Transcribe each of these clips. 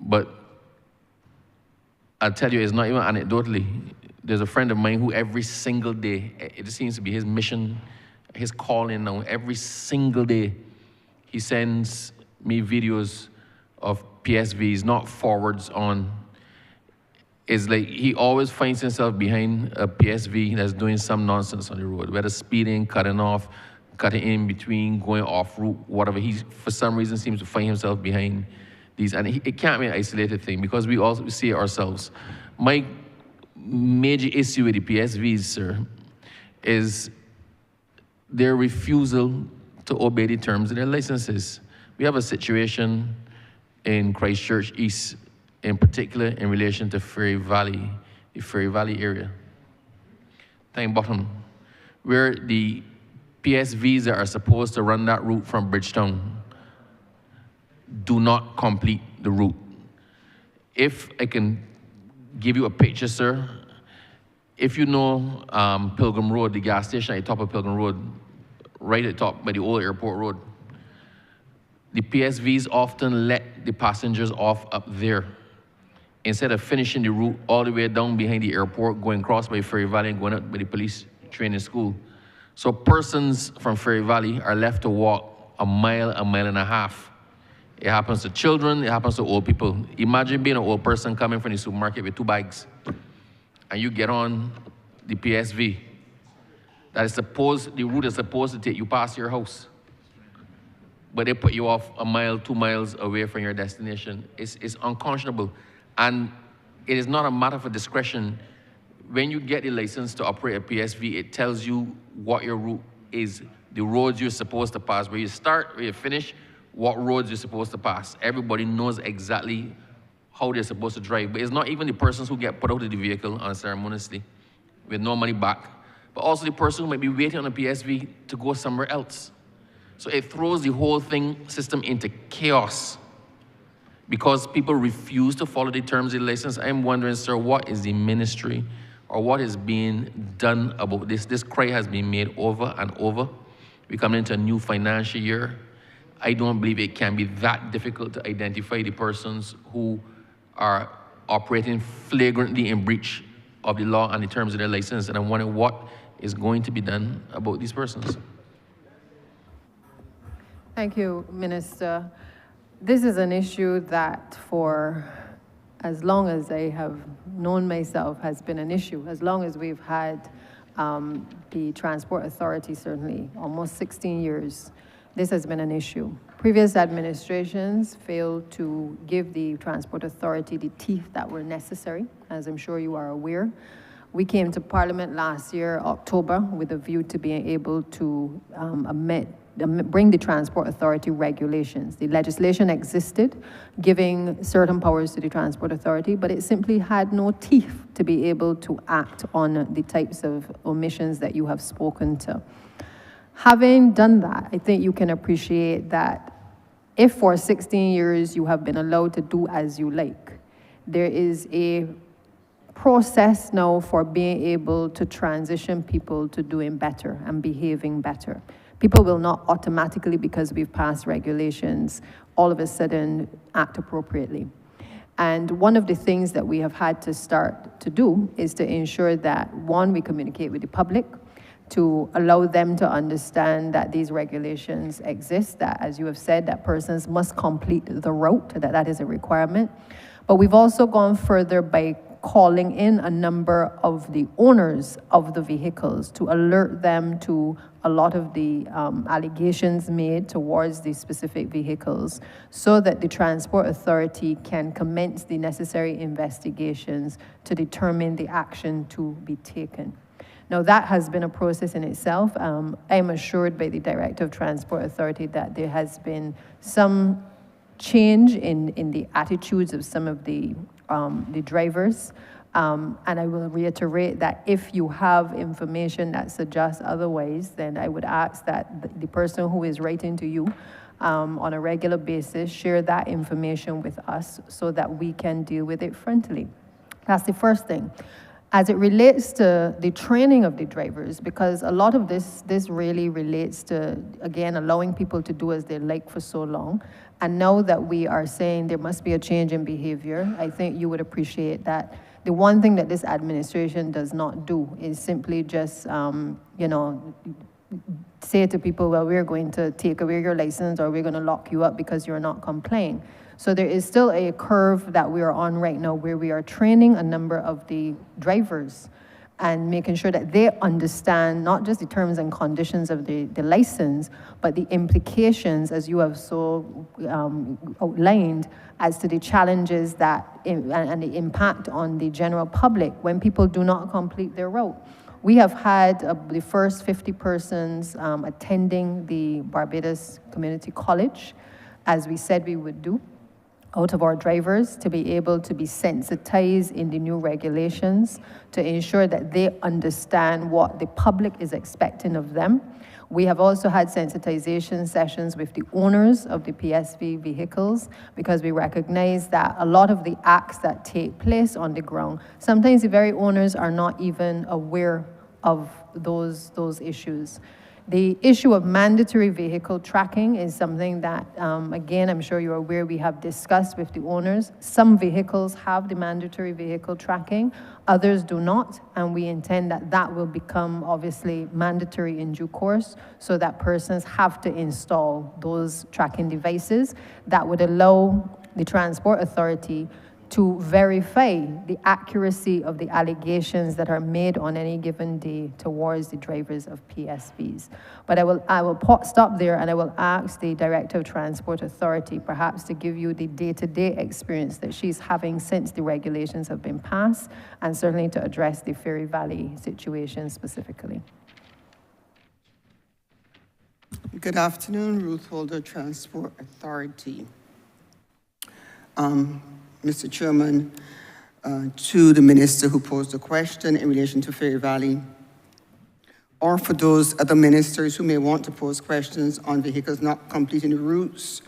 But I'll tell you, it's not even anecdotally. There's a friend of mine who every single day, it seems to be his mission, his calling now, every single day, he sends me videos of PSVs, not forwards on. It's like he always finds himself behind a PSV that's doing some nonsense on the road, whether speeding, cutting off, cutting in between, going off route, whatever. He, for some reason, seems to find himself behind these. And it can't be an isolated thing because we also see it ourselves. My major issue with the PSVs, sir, is their refusal to obey the terms of their licenses. We have a situation in Christchurch East, in particular in relation to Ferry Valley, the Ferry Valley area, Time Bottom, where the PSVs that are supposed to run that route from Bridgetown do not complete the route. If I can give you a picture, sir, if you know Pilgrim Road, the gas station at the top of Pilgrim Road, right at the top by the old airport road, the PSVs often let the passengers off up there instead of finishing the route all the way down behind the airport, going across by Ferry Valley and going up by the police training school. So persons from Ferry Valley are left to walk a mile and a half. It happens to children, it happens to old people. Imagine being an old person coming from the supermarket with 2 bags and you get on the PSV that is supposed, the route is supposed to take you past your house, but they put you off a mile, 2 miles away from your destination. It's unconscionable. And it is not a matter of discretion. When you get the license to operate a PSV, it tells you what your route is, the roads you're supposed to pass, where you start, where you finish, what roads you're supposed to pass. Everybody knows exactly how they're supposed to drive. But it's not even the persons who get put out of the vehicle unceremoniously with no money back, but also the person who might be waiting on a PSV to go somewhere else. So it throws the whole system into chaos because people refuse to follow the terms of the license. I'm wondering, sir, what is the ministry or what is being done about this? This cry has been made over and over. We're coming into a new financial year. I don't believe it can be that difficult to identify the persons who are operating flagrantly in breach of the law and the terms of their license. And I'm wondering what is going to be done about these persons. Thank you, Minister. This is an issue that for as long as I have known myself has been an issue, as long as we've had the Transport Authority, certainly, almost 16 years, this has been an issue. Previous administrations failed to give the Transport Authority the teeth that were necessary, as I'm sure you are aware. We came to Parliament last year, October, with a view to being able to bring the Transport Authority regulations. The legislation existed, giving certain powers to the Transport Authority, but it simply had no teeth to be able to act on the types of omissions that you have spoken to. Having done that, I think you can appreciate that if for 16 years you have been allowed to do as you like, there is a process now for being able to transition people to doing better and behaving better. People will not automatically, because we've passed regulations, all of a sudden act appropriately. And one of the things that we have had to start to do is to ensure that, one, we communicate with the public, to allow them to understand that these regulations exist, that, as you have said, that persons must complete the route, that is a requirement. But we've also gone further by calling in a number of the owners of the vehicles to alert them to a lot of the allegations made towards the specific vehicles so that the Transport Authority can commence the necessary investigations to determine the action to be taken. Now, that has been a process in itself. I am assured by the Director of Transport Authority that there has been some change in the attitudes of some of the drivers. And I will reiterate that if you have information that suggests otherwise, then I would ask that the person who is writing to you on a regular basis share that information with us so that we can deal with it frontally. That's the first thing. As it relates to the training of the drivers, because a lot of this really relates to, again, allowing people to do as they like for so long. And now that we are saying there must be a change in behavior, I think you would appreciate that the one thing that this administration does not do is simply just, say to people, well, we're going to take away your license or we're going to lock you up because you're not complying. So there is still a curve that we are on right now where we are training a number of the drivers and making sure that they understand not just the terms and conditions of the license, but the implications, as you have so outlined, as to the challenges that and the impact on the general public when people do not complete their route. We have had the first 50 persons attending the Barbados Community College, as we said we would do, out of our drivers, to be able to be sensitized in the new regulations, to ensure that they understand what the public is expecting of them. We have also had sensitization sessions with the owners of the PSV vehicles, because we recognize that a lot of the acts that take place on the ground, sometimes the very owners are not even aware of those issues. The issue of mandatory vehicle tracking is something that, again, I'm sure you're aware, we have discussed with the owners. Some vehicles have the mandatory vehicle tracking, others do not, and we intend that that will become obviously mandatory in due course, so that persons have to install those tracking devices that would allow the Transport Authority to verify the accuracy of the allegations that are made on any given day towards the drivers of PSVs. But I will stop there, and I will ask the Director of Transport Authority perhaps to give you the day-to-day experience that she's having since the regulations have been passed, and certainly to address the Ferry Valley situation specifically. Good afternoon, Ruth Holder, Transport Authority. Mr. Chairman, to the minister who posed the question in relation to Ferry Valley, or for those other ministers who may want to pose questions on vehicles not completing the routes.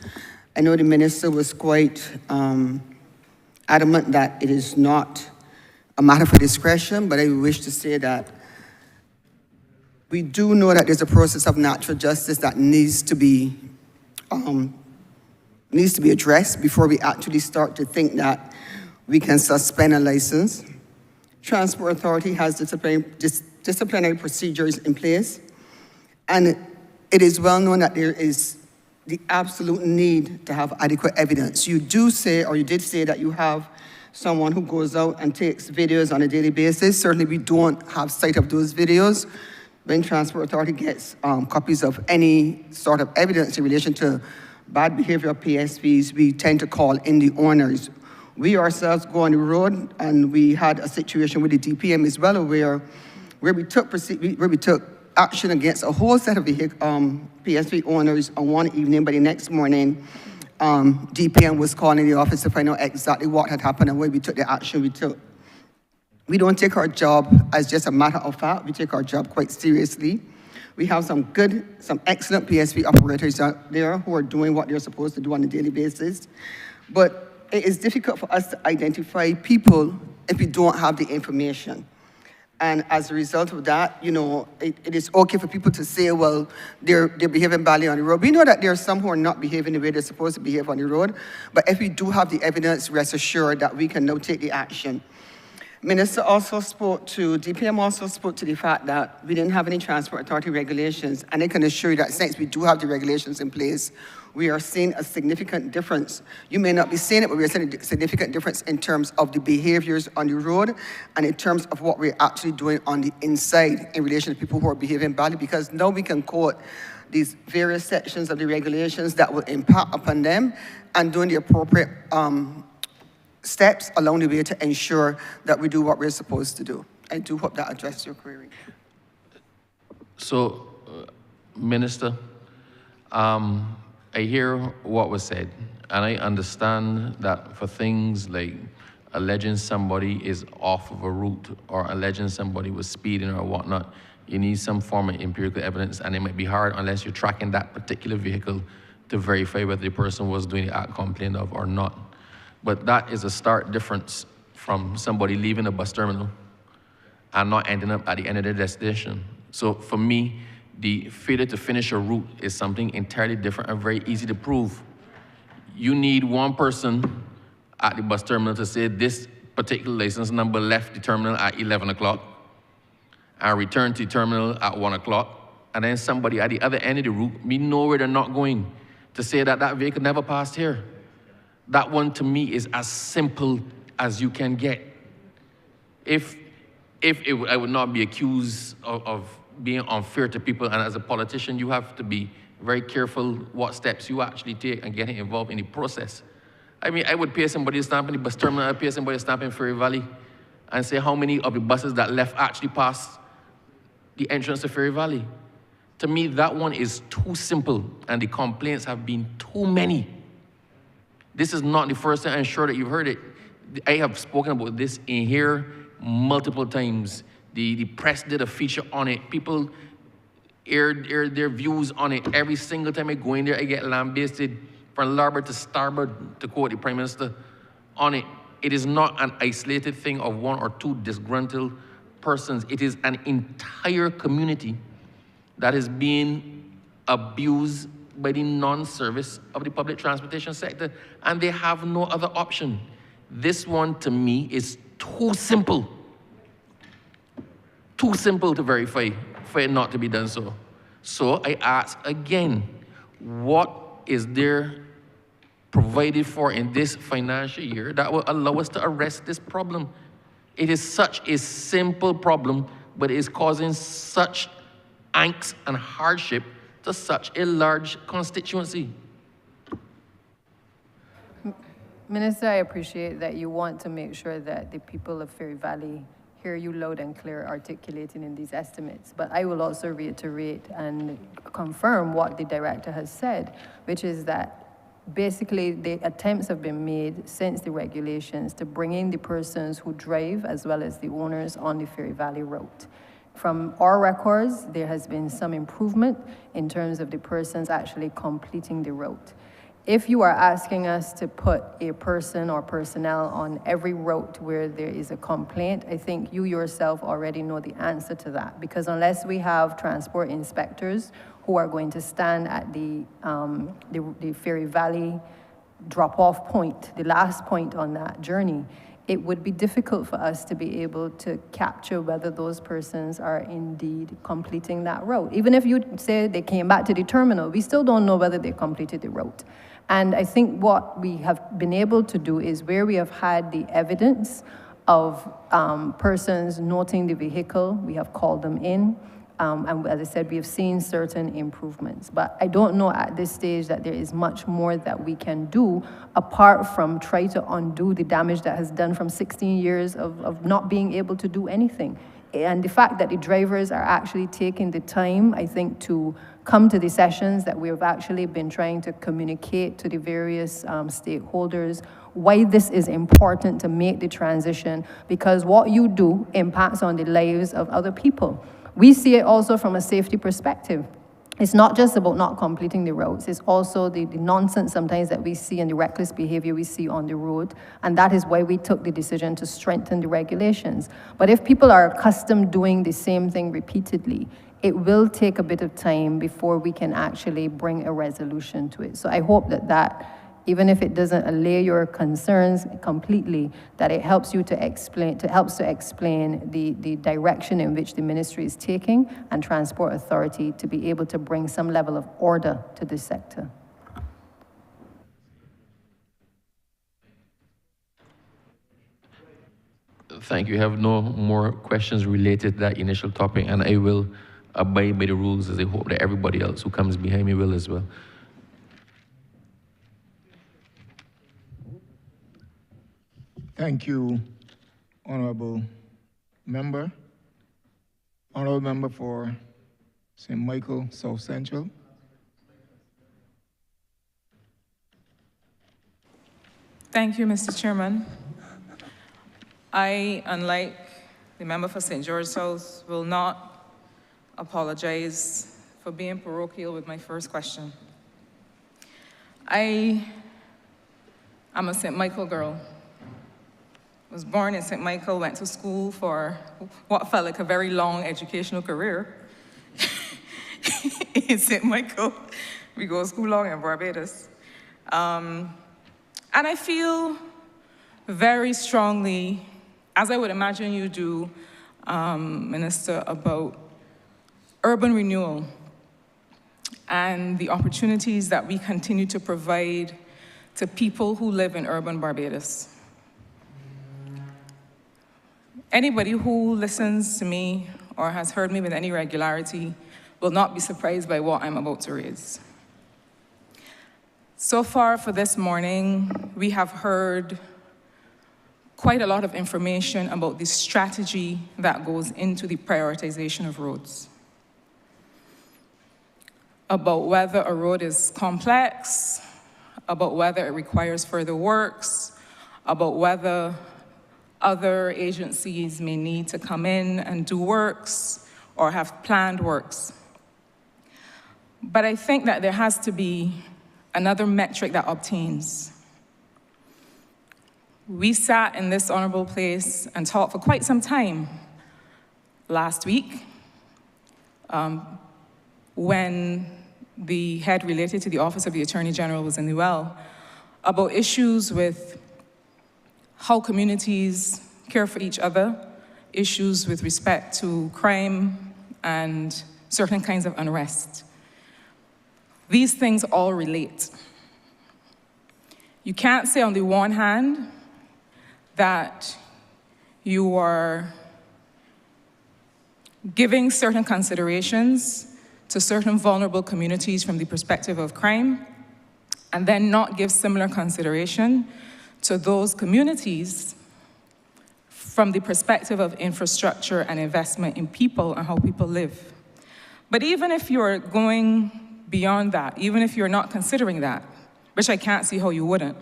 I know the minister was quite adamant that it is not a matter for discretion, but I wish to say that we do know that there's a process of natural justice that needs to be addressed before we actually start to think that we can suspend a license. Transport Authority has disciplinary procedures in place, and it is well known that there is the absolute need to have adequate evidence. You did say that you have someone who goes out and takes videos on a daily basis. Certainly we don't have sight of those videos. When Transport Authority gets copies of any sort of evidence in relation to bad behavior of PSVs, we tend to call in the owners. We ourselves go on the road, and we had a situation with the DPM as well, where we took action against a whole set of PSV owners on one evening, but the next morning, DPM was calling the office to find out exactly what had happened and why we took the action we took. We don't take our job as just a matter of fact. We take our job quite seriously. We have some excellent PSV operators out there who are doing what they're supposed to do on a daily basis. But it is difficult for us to identify people if we don't have the information. And as a result of that, it is okay for people to say, well, they're behaving badly on the road. We know that there are some who are not behaving the way they're supposed to behave on the road, but if we do have the evidence, rest assured that we can now take the action. DPM also spoke to the fact that we didn't have any Transport Authority regulations, and I can assure you that since we do have the regulations in place, we are seeing a significant difference. You may not be seeing it, but we're seeing a significant difference in terms of the behaviors on the road and in terms of what we're actually doing on the inside in relation to people who are behaving badly, because now we can quote these various sections of the regulations that will impact upon them and doing the appropriate steps along the way to ensure that we do what we're supposed to do. I do hope that addressed your query. So, Minister, I hear what was said, and I understand that for things like alleging somebody is off of a route or alleging somebody was speeding or whatnot, you need some form of empirical evidence, and it might be hard unless you're tracking that particular vehicle to verify whether the person was doing the act complained of or not. But that is a stark difference from somebody leaving a bus terminal and not ending up at the end of the destination. So for me, the failure to finish a route is something entirely different and very easy to prove. You need one person at the bus terminal to say this particular license number left the terminal at 11 o'clock and returned to the terminal at 1 o'clock, and then somebody at the other end of the route, we know where they're not going, to say that that vehicle never passed here. That one to me is as simple as you can get. I would not be accused of being unfair to people, and as a politician, you have to be very careful what steps you actually take and getting involved in the process. I mean, I would pay somebody to stamp in the bus terminal, I'd pay somebody to stamp in Ferry Valley, and say how many of the buses that left actually passed the entrance to Ferry Valley. To me, that one is too simple, and the complaints have been too many. This is not the first time, I'm sure that you've heard it. I have spoken about this in here multiple times. The press did a feature on it. People aired their views on it. Every single time I go in there, I get lambasted from larboard to starboard, to quote the Prime Minister, on it. It is not an isolated thing of one or two disgruntled persons. It is an entire community that is being abused by the non-service of the public transportation sector, and they have no other option. This one, to me, is too simple to verify for it not to be done so. So I ask again, what is there provided for in this financial year that will allow us to arrest this problem? It is such a simple problem, but it is causing such angst and hardship to such a large constituency. Minister, I appreciate that you want to make sure that the people of Ferry Valley hear you loud and clear articulating in these estimates. But I will also reiterate and confirm what the director has said, which is that basically the attempts have been made since the regulations to bring in the persons who drive as well as the owners on the Ferry Valley route. From our records, there has been some improvement in terms of the persons actually completing the route. If you are asking us to put a person or personnel on every route where there is a complaint, I think you yourself already know the answer to that, because unless we have transport inspectors who are going to stand at the Ferry Valley drop-off point, the last point on that journey, it would be difficult for us to be able to capture whether those persons are indeed completing that route. Even if you say they came back to the terminal, we still don't know whether they completed the route. And I think what we have been able to do is where we have had the evidence of persons noting the vehicle, we have called them in. And as I said, we have seen certain improvements. But I don't know at this stage that there is much more that we can do apart from try to undo the damage that has done from 16 years of not being able to do anything. And the fact that the drivers are actually taking the time, I think, to come to the sessions that we have actually been trying to communicate to the various stakeholders why this is important to make the transition, because what you do impacts on the lives of other people. We see it also from a safety perspective. It's not just about not completing the roads, it's also the nonsense sometimes that we see and the reckless behavior we see on the road, and that is why we took the decision to strengthen the regulations. But if people are accustomed doing the same thing repeatedly, it will take a bit of time before we can actually bring a resolution to it. So I hope that even if it doesn't allay your concerns completely, that it helps you to explain, the direction in which the ministry is taking and Transport Authority to be able to bring some level of order to this sector. Thank you. I have no more questions related to that initial topic, and I will abide by the rules, as I hope that everybody else who comes behind me will as well. Thank you, Honourable Member. Honourable Member for St. Michael, South Central. Thank you, Mr. Chairman. I, unlike the member for St. George South, will not apologize for being parochial with my first question. I am a St. Michael girl. was born in St. Michael, went to school for what felt like a very long educational career in St. Michael. We go to school long in Barbados. And I feel very strongly, as I would imagine you do, Minister, about urban renewal and the opportunities that we continue to provide to people who live in urban Barbados. Anybody who listens to me or has heard me with any regularity will not be surprised by what I'm about to raise. So far for this morning, we have heard quite a lot of information about the strategy that goes into the prioritization of roads. About whether a road is complex, about whether it requires further works, about whether other agencies may need to come in and do works or have planned works. But I think that there has to be another metric that obtains. We sat in this honorable place and talked for quite some time last week when the head related to the Office of the Attorney General was in the well about issues with how communities care for each other, issues with respect to crime and certain kinds of unrest. These things all relate. You can't say on the one hand that you are giving certain considerations to certain vulnerable communities from the perspective of crime, and then not give similar consideration to those communities from the perspective of infrastructure and investment in people and how people live. But even if you're going beyond that, even if you're not considering that, which I can't see how you wouldn't,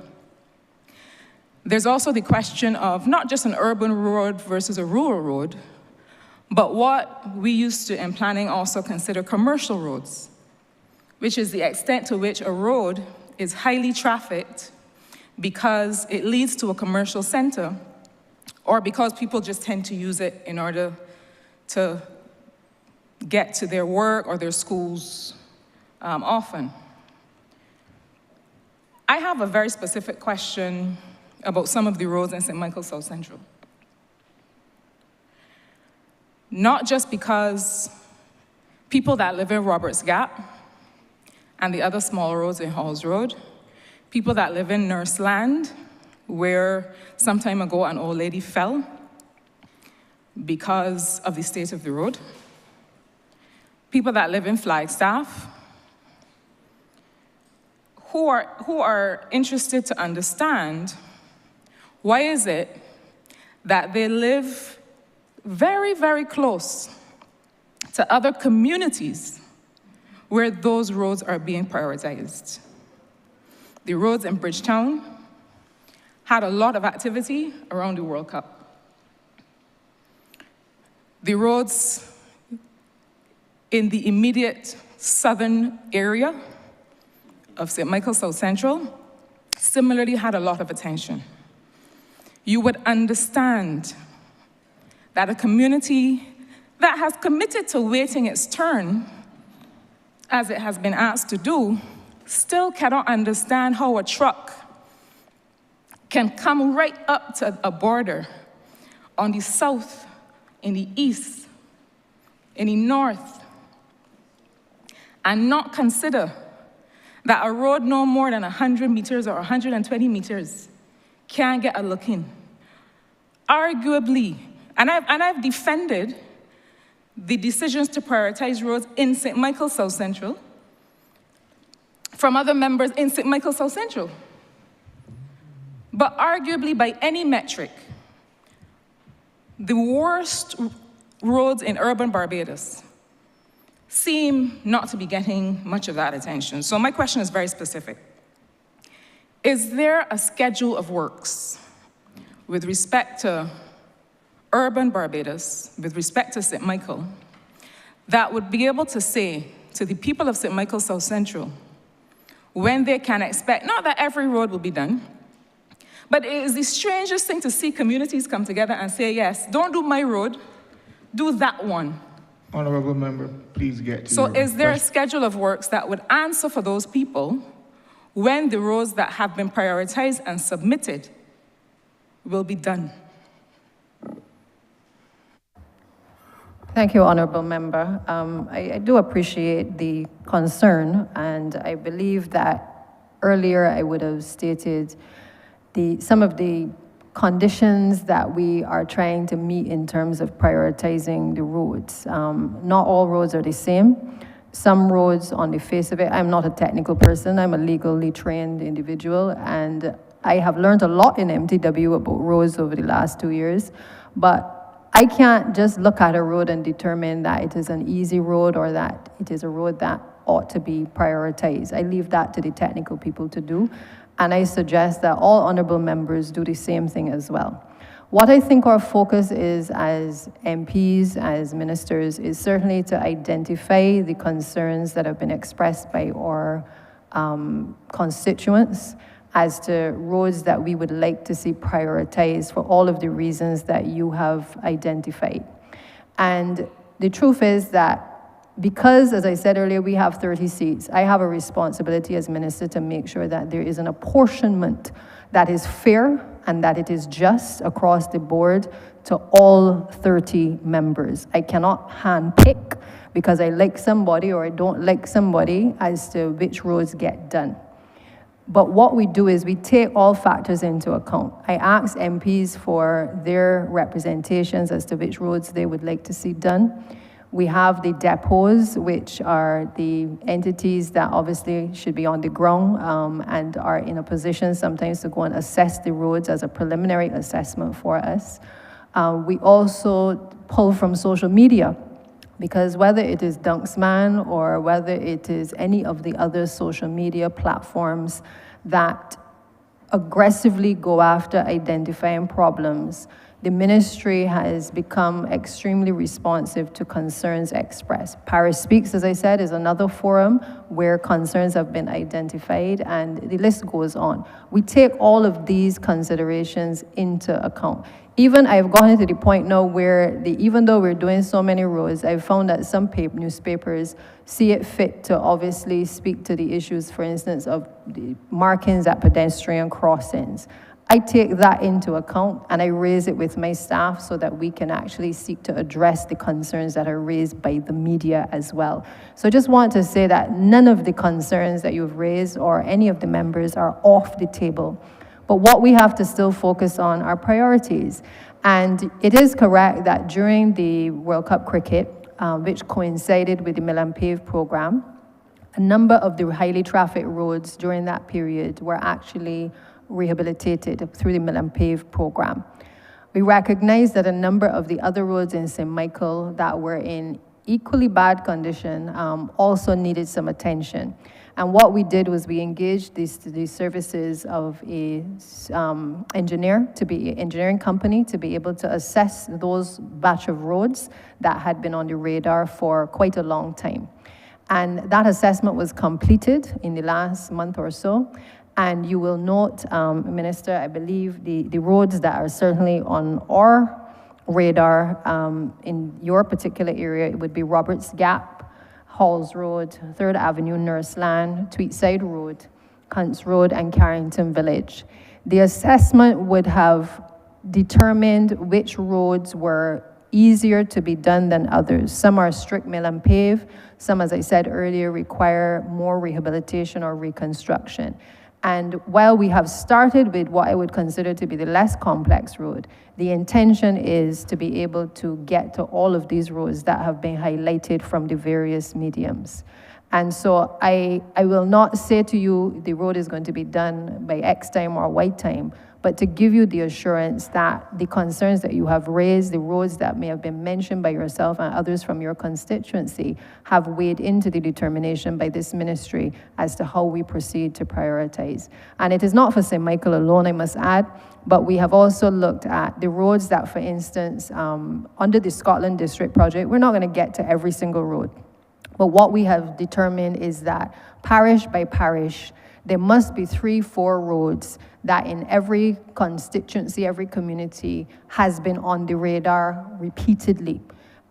there's also the question of not just an urban road versus a rural road, but what we used to, in planning, also consider commercial roads, which is the extent to which a road is highly trafficked because it leads to a commercial center or because people just tend to use it in order to get to their work or their schools often. I have a very specific question about some of the roads in St. Michael South Central. Not just because people that live in Roberts Gap and the other small roads in Halls Road, people that live in Nurseland, where some time ago an old lady fell because of the state of the road, people that live in Flagstaff, who are interested to understand why is it that they live very, very close to other communities where those roads are being prioritized. The roads in Bridgetown had a lot of activity around the World Cup. The roads in the immediate southern area of St. Michael South Central similarly had a lot of attention. You would understand that a community that has committed to waiting its turn, as it has been asked to do, still cannot understand how a truck can come right up to a border on the south, in the east, in the north, and not consider that a road no more than 100 meters or 120 meters can get a look in. Arguably, and I've defended the decisions to prioritize roads in St. Michael South Central from other members in St. Michael South Central. But arguably, by any metric, the worst roads in urban Barbados seem not to be getting much of that attention. So my question is very specific. Is there a schedule of works with respect to urban Barbados, with respect to St. Michael, that would be able to say to the people of St. Michael South Central when they can expect, not that every road will be done, But it is the strangest thing to see communities come together and say, yes, don't do my road, do that one. Honourable member, please get to So your is there a question. schedule of works that would answer for those people when the roads that have been prioritized and submitted will be done? Thank you, Honourable Member. I do appreciate the concern, and I believe that earlier I would have stated some of the conditions that we are trying to meet in terms of prioritizing the roads. Not all roads are the same. Some roads on the face of it, I'm not a technical person, I'm a legally trained individual, and I have learned a lot in MTW about roads over the last 2 years, but I can't just look at a road and determine that it is an easy road or that it is a road that ought to be prioritized. I leave that to the technical people to do, and I suggest that all honourable members do the same thing as well. What I think our focus is as MPs, as ministers, is certainly to identify the concerns that have been expressed by our constituents as to roads that we would like to see prioritized for all of the reasons that you have identified. And the truth is that because, as I said earlier, we have 30 seats, I have a responsibility as minister to make sure that there is an apportionment that is fair and that it is just across the board to all 30 members. I cannot handpick because I like somebody or I don't like somebody as to which roads get done. But what we do is we take all factors into account. I ask MPs for their representations as to which roads they would like to see done. We have the depots, which are the entities that obviously should be on the ground and are in a position sometimes to go and assess the roads as a preliminary assessment for us. We also pull from social media, because whether it is Dunksman or whether it is any of the other social media platforms that aggressively go after identifying problems, the ministry has become extremely responsive to concerns expressed. Paris Speaks, as I said, is another forum where concerns have been identified, and the list goes on. We take all of these considerations into account. Even I've gotten to the point now where even though we're doing so many roads, I've found that some newspapers see it fit to obviously speak to the issues, for instance, of the markings at pedestrian crossings. I take that into account and I raise it with my staff so that we can actually seek to address the concerns that are raised by the media as well. So I just want to say that none of the concerns that you've raised or any of the members are off the table. But what we have to still focus on are priorities. And it is correct that during the World Cup cricket, which coincided with the Mill and Pave program, a number of the highly trafficked roads during that period were actually rehabilitated through the Mill and Pave program. We recognize that a number of the other roads in St. Michael that were in equally bad condition also needed some attention. And what we did was we engaged the services of a engineering company to be able to assess those batch of roads that had been on the radar for quite a long time. And that assessment was completed in the last month or so. And you will note, Minister, I believe the roads that are certainly on our radar in your particular area, it would be Roberts Gap, Halls Road, 3rd Avenue, Nurseland, Tweedside Road, Cunts Road, and Carrington Village. The assessment would have determined which roads were easier to be done than others. Some are strict mill and pave. Some, as I said earlier, require more rehabilitation or reconstruction. And while we have started with what I would consider to be the less complex road, the intention is to be able to get to all of these roads that have been highlighted from the various mediums. And so I will not say to you the road is going to be done by X time or Y time, but to give you the assurance that the concerns that you have raised, the roads that may have been mentioned by yourself and others from your constituency have weighed into the determination by this ministry as to how we proceed to prioritize. And it is not for St. Michael alone, I must add, but we have also looked at the roads that, for instance, under the Scotland District project, we're not going to get to every single road. But what we have determined is that parish by parish, There must be 3-4 roads that in every constituency, every community has been on the radar repeatedly.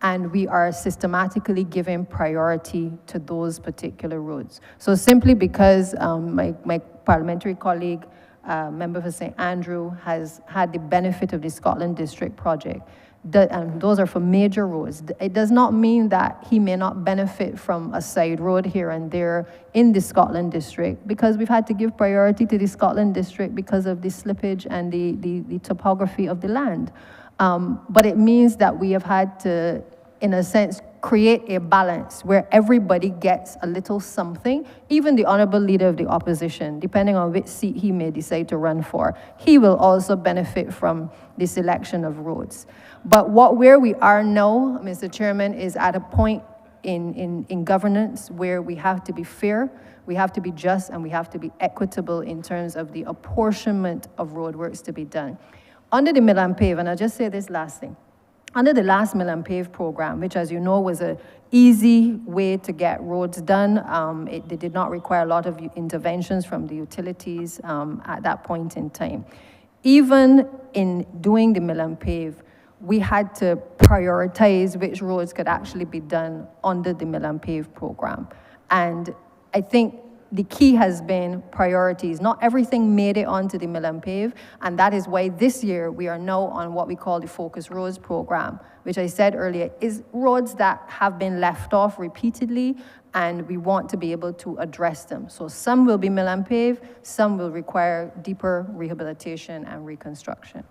And we are systematically giving priority to those particular roads. So simply because my parliamentary colleague, member for St. Andrew, has had the benefit of the Scotland District project, and those are for major roads, it does not mean that he may not benefit from a side road here and there in the Scotland District, because we've had to give priority to the Scotland District because of the slippage and the topography of the land. But it means that we have had to, in a sense, create a balance where everybody gets a little something. Even the Honourable Leader of the Opposition, depending on which seat he may decide to run for, he will also benefit from the selection of roads. But where we are now, Mr. Chairman, is at a point in governance where we have to be fair, we have to be just, and we have to be equitable in terms of the apportionment of roadworks to be done. Under the Mill and Pave, and I'll just say this last thing, under the last Mill and Pave program, which, as you know, was an easy way to get roads done, they did not require a lot of interventions from the utilities at that point in time. Even in doing the Mill and Pave, we had to prioritize which roads could actually be done under the Mill and Pave program. And I think the key has been priorities. Not everything made it onto the Mill and Pave, and that is why this year we are now on what we call the Focus Roads program, which I said earlier is roads that have been left off repeatedly, and we want to be able to address them. So some will be Mill and Pave, some will require deeper rehabilitation and reconstruction.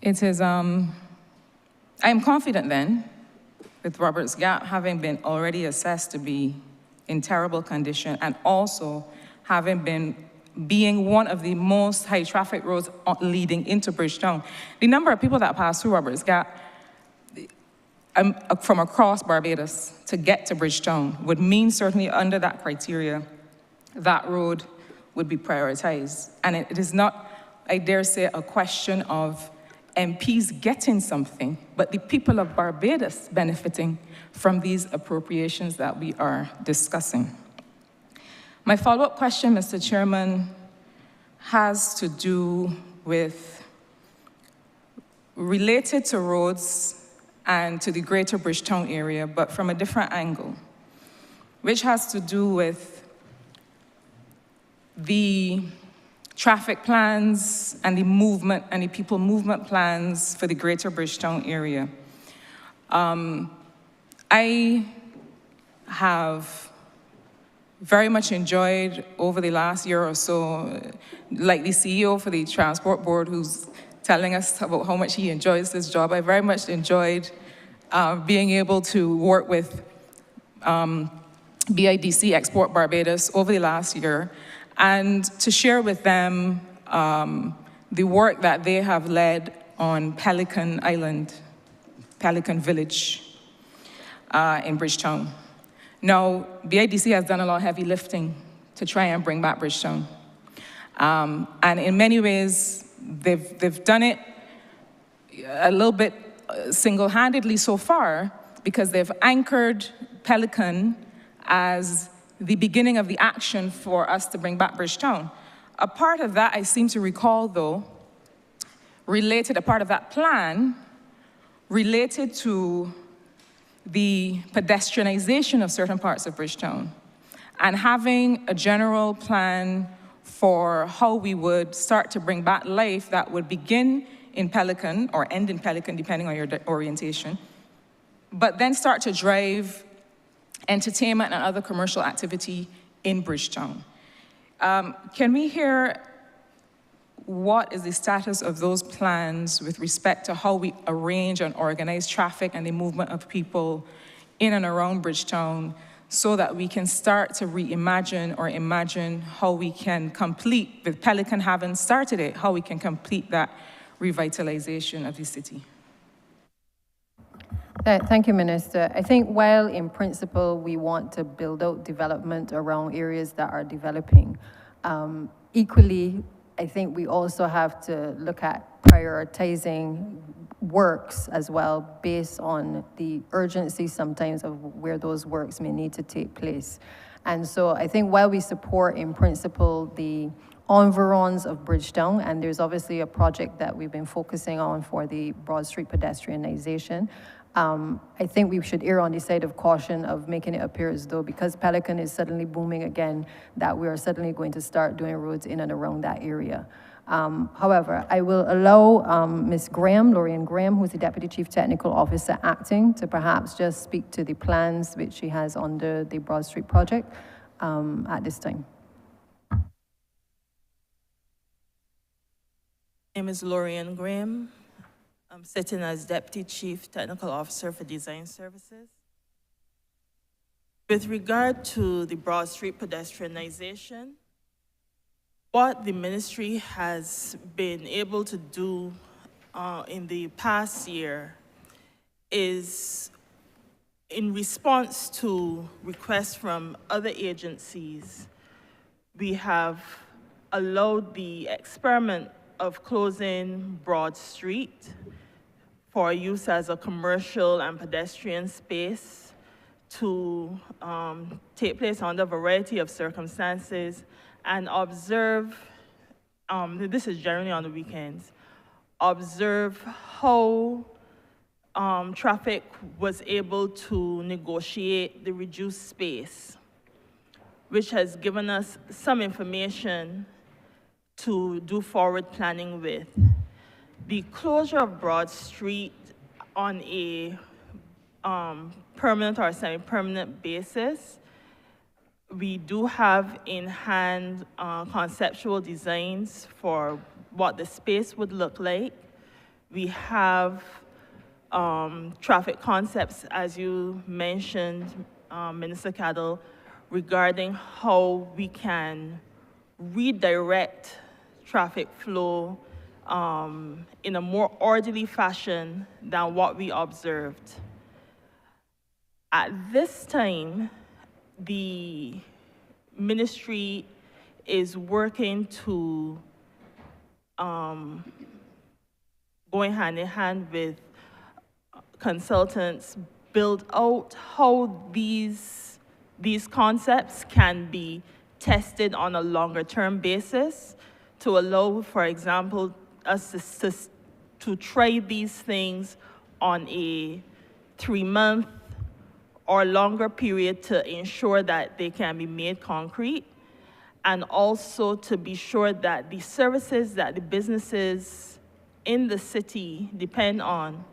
It is, I am confident then, with Roberts Gap having been already assessed to be in terrible condition, and also being one of the most high traffic roads leading into Bridgetown. The number of people that pass through Roberts Gap from across Barbados to get to Bridgetown would mean, certainly under that criteria, that road would be prioritized. And it is not, I dare say, a question of MPs getting something, but the people of Barbados benefiting from these appropriations that we are discussing. My follow-up question, Mr. Chairman, has to do with, related to roads and to the greater Bridgetown area, but from a different angle, which has to do with the traffic plans and the movement and the people movement plans for the greater Bridgetown area. I have very much enjoyed over the last year or so, like the CEO for the Transport Board who's telling us about how much he enjoys this job. I very much enjoyed being able to work with BIDC Export Barbados over the last year, and to share with them the work that they have led on Pelican Island, Pelican Village in Bridgetown. Now, BIDC has done a lot of heavy lifting to try and bring back Bridgetown. And in many ways, they've done it a little bit single-handedly so far, because they've anchored Pelican as the beginning of the action for us to bring back Bridgetown. A part of that, I seem to recall, though, a part of that plan related to the pedestrianization of certain parts of Bridgetown, and having a general plan for how we would start to bring back life that would begin in Pelican or end in Pelican, depending on your orientation, but then start to drive entertainment and other commercial activity in Bridgetown. Can we hear what is the status of those plans with respect to how we arrange and organize traffic and the movement of people in and around Bridgetown, so that we can start to reimagine or imagine how we can complete, with Pelican having started it, how we can complete that revitalization of the city? Thank you, Minister. I think while in principle we want to build out development around areas that are developing, equally, I think we also have to look at prioritizing works as well, based on the urgency sometimes of where those works may need to take place. And so I think while we support in principle the environs of Bridgetown, and there's obviously a project that we've been focusing on for the Broad Street pedestrianization, I think we should err on the side of caution of making it appear as though because Pelican is suddenly booming again, that we are suddenly going to start doing roads in and around that area. However, I will allow Ms. Graham, Lorian Graham, who's the Deputy Chief Technical Officer acting, to perhaps just speak to the plans which she has under the Broad Street project at this time. My name is Lorian Graham. I'm sitting as Deputy Chief Technical Officer for Design Services. With regard to the Broad Street pedestrianization, what the ministry has been able to do in the past year is, in response to requests from other agencies, we have allowed the experiment of closing Broad Street for use as a commercial and pedestrian space to take place under a variety of circumstances and observe, this is generally on the weekends, observe how traffic was able to negotiate the reduced space, which has given us some information to do forward planning with. The closure of Broad Street on a permanent or semi-permanent basis, we do have in hand conceptual designs for what the space would look like. We have traffic concepts, as you mentioned, Minister Cadell, regarding how we can redirect traffic flow in a more orderly fashion than what we observed. At this time, the ministry is working to, going hand in hand with consultants, build out how these concepts can be tested on a longer term basis to allow, for example, us to try these things on a 3-month or longer period to ensure that they can be made concrete, and also to be sure that the services that the businesses in the city depend on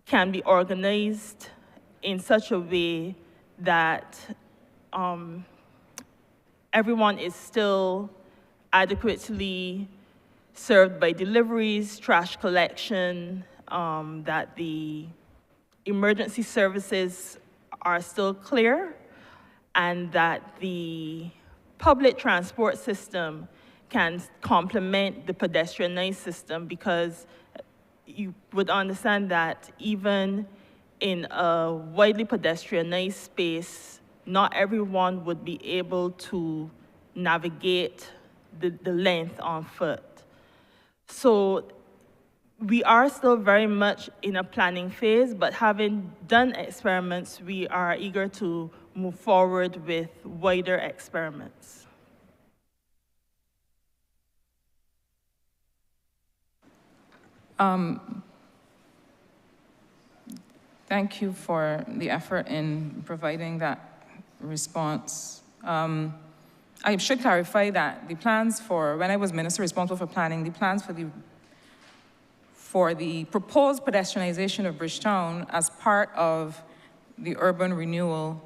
can be organized in such a way that everyone is still adequately served by deliveries, trash collection, that the emergency services are still clear, and that the public transport system can complement the pedestrianized system, because you would understand that even in a widely pedestrianized space, not everyone would be able to navigate the length on foot. So we are still very much in a planning phase, but having done experiments, we are eager to move forward with wider experiments. Thank you for the effort in providing that response. I should clarify that the plans for, when I was minister responsible for planning, the plans for the proposed pedestrianization of Bridgetown as part of the urban renewal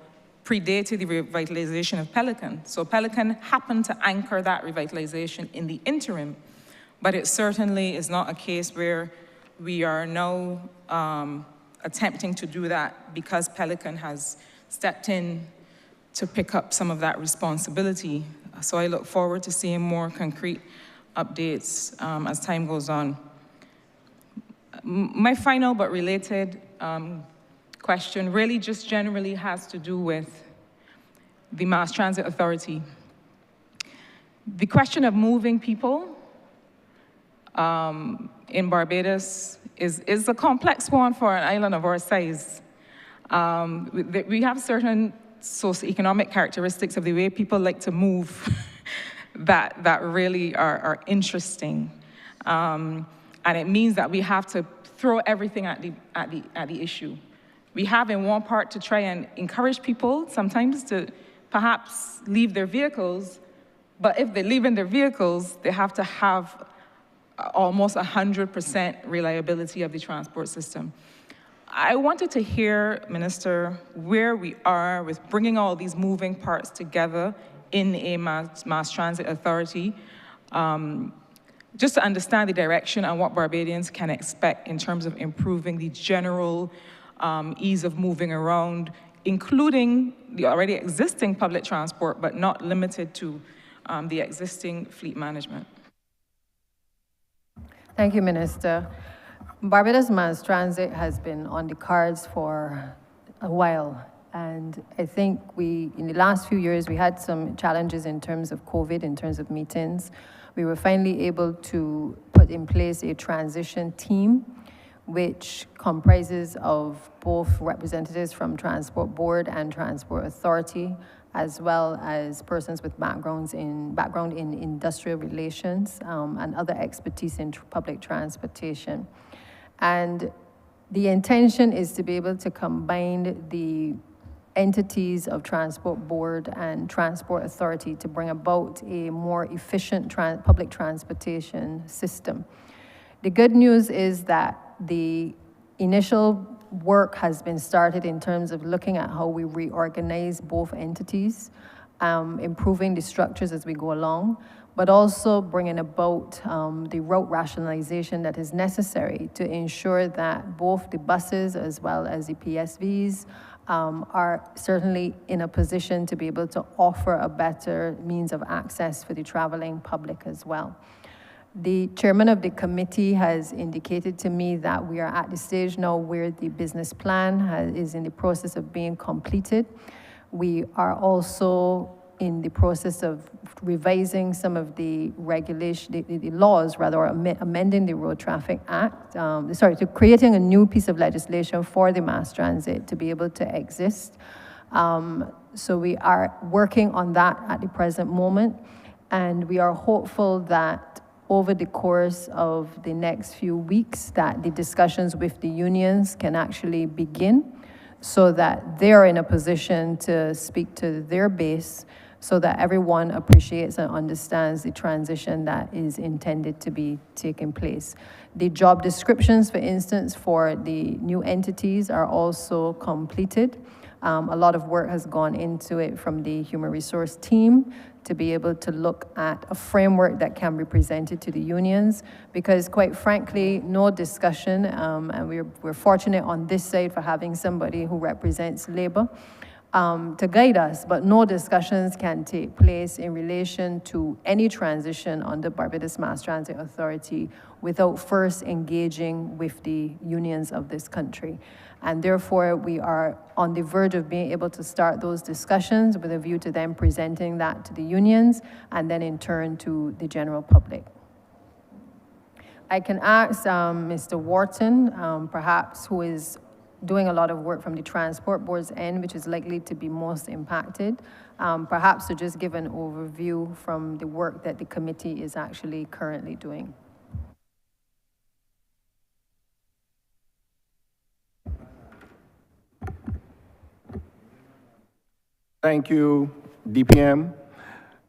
predated the revitalization of Pelican. So Pelican happened to anchor that revitalization in the interim, but it certainly is not a case where we are now attempting to do that because Pelican has stepped in to pick up some of that responsibility. So I look forward to seeing more concrete updates as time goes on. My final but related question really just generally has to do with the Mass Transit Authority. The question of moving people in Barbados is a complex one for an island of our size. We have certain socioeconomic characteristics of the way people like to move that really are interesting. And it means that we have to throw everything at the issue. We have in one part to try and encourage people sometimes to perhaps leave their vehicles, but if they leave in their vehicles, they have to have almost 100% reliability of the transport system. I wanted to hear, Minister, where we are with bringing all these moving parts together in a mass transit authority, just to understand the direction and what Barbadians can expect in terms of improving the general ease of moving around, including the already existing public transport, but not limited to the existing fleet management. Thank you, Minister. Barbados Mass Transit has been on the cards for a while. And I think in the last few years, we had some challenges in terms of COVID, in terms of meetings. We were finally able to put in place a transition team, which comprises of both representatives from Transport Board and Transport Authority, as well as persons with background in industrial relations and other expertise in public transportation. And the intention is to be able to combine the entities of Transport Board and Transport Authority to bring about a more efficient public transportation system. The good news is that the initial work has been started in terms of looking at how we reorganize both entities, improving the structures as we go along, but also bringing about the route rationalization that is necessary to ensure that both the buses as well as the PSVs are certainly in a position to be able to offer a better means of access for the traveling public as well. The chairman of the committee has indicated to me that we are at the stage now where the business plan is in the process of being completed. We are also in the process of revising some of the the laws, rather, amending the Road Traffic Act, to creating a new piece of legislation for the mass transit to be able to exist. So we are working on that at the present moment, and we are hopeful that over the course of the next few weeks that the discussions with the unions can actually begin so that they're in a position to speak to their base so that everyone appreciates and understands the transition that is intended to be taking place. The job descriptions, for instance, for the new entities are also completed. A lot of work has gone into it from the human resource team to be able to look at a framework that can be presented to the unions, because quite frankly, no discussion, and we're fortunate on this side for having somebody who represents labor to guide us, but no discussions can take place in relation to any transition under Barbados Mass Transit Authority without first engaging with the unions of this country. And therefore, we are on the verge of being able to start those discussions with a view to them presenting that to the unions and then in turn to the general public. I can ask Mr. Wharton, perhaps, who is doing a lot of work from the Transport Board's end, which is likely to be most impacted, perhaps to just give an overview from the work that the committee is actually currently doing. Thank you, DPM.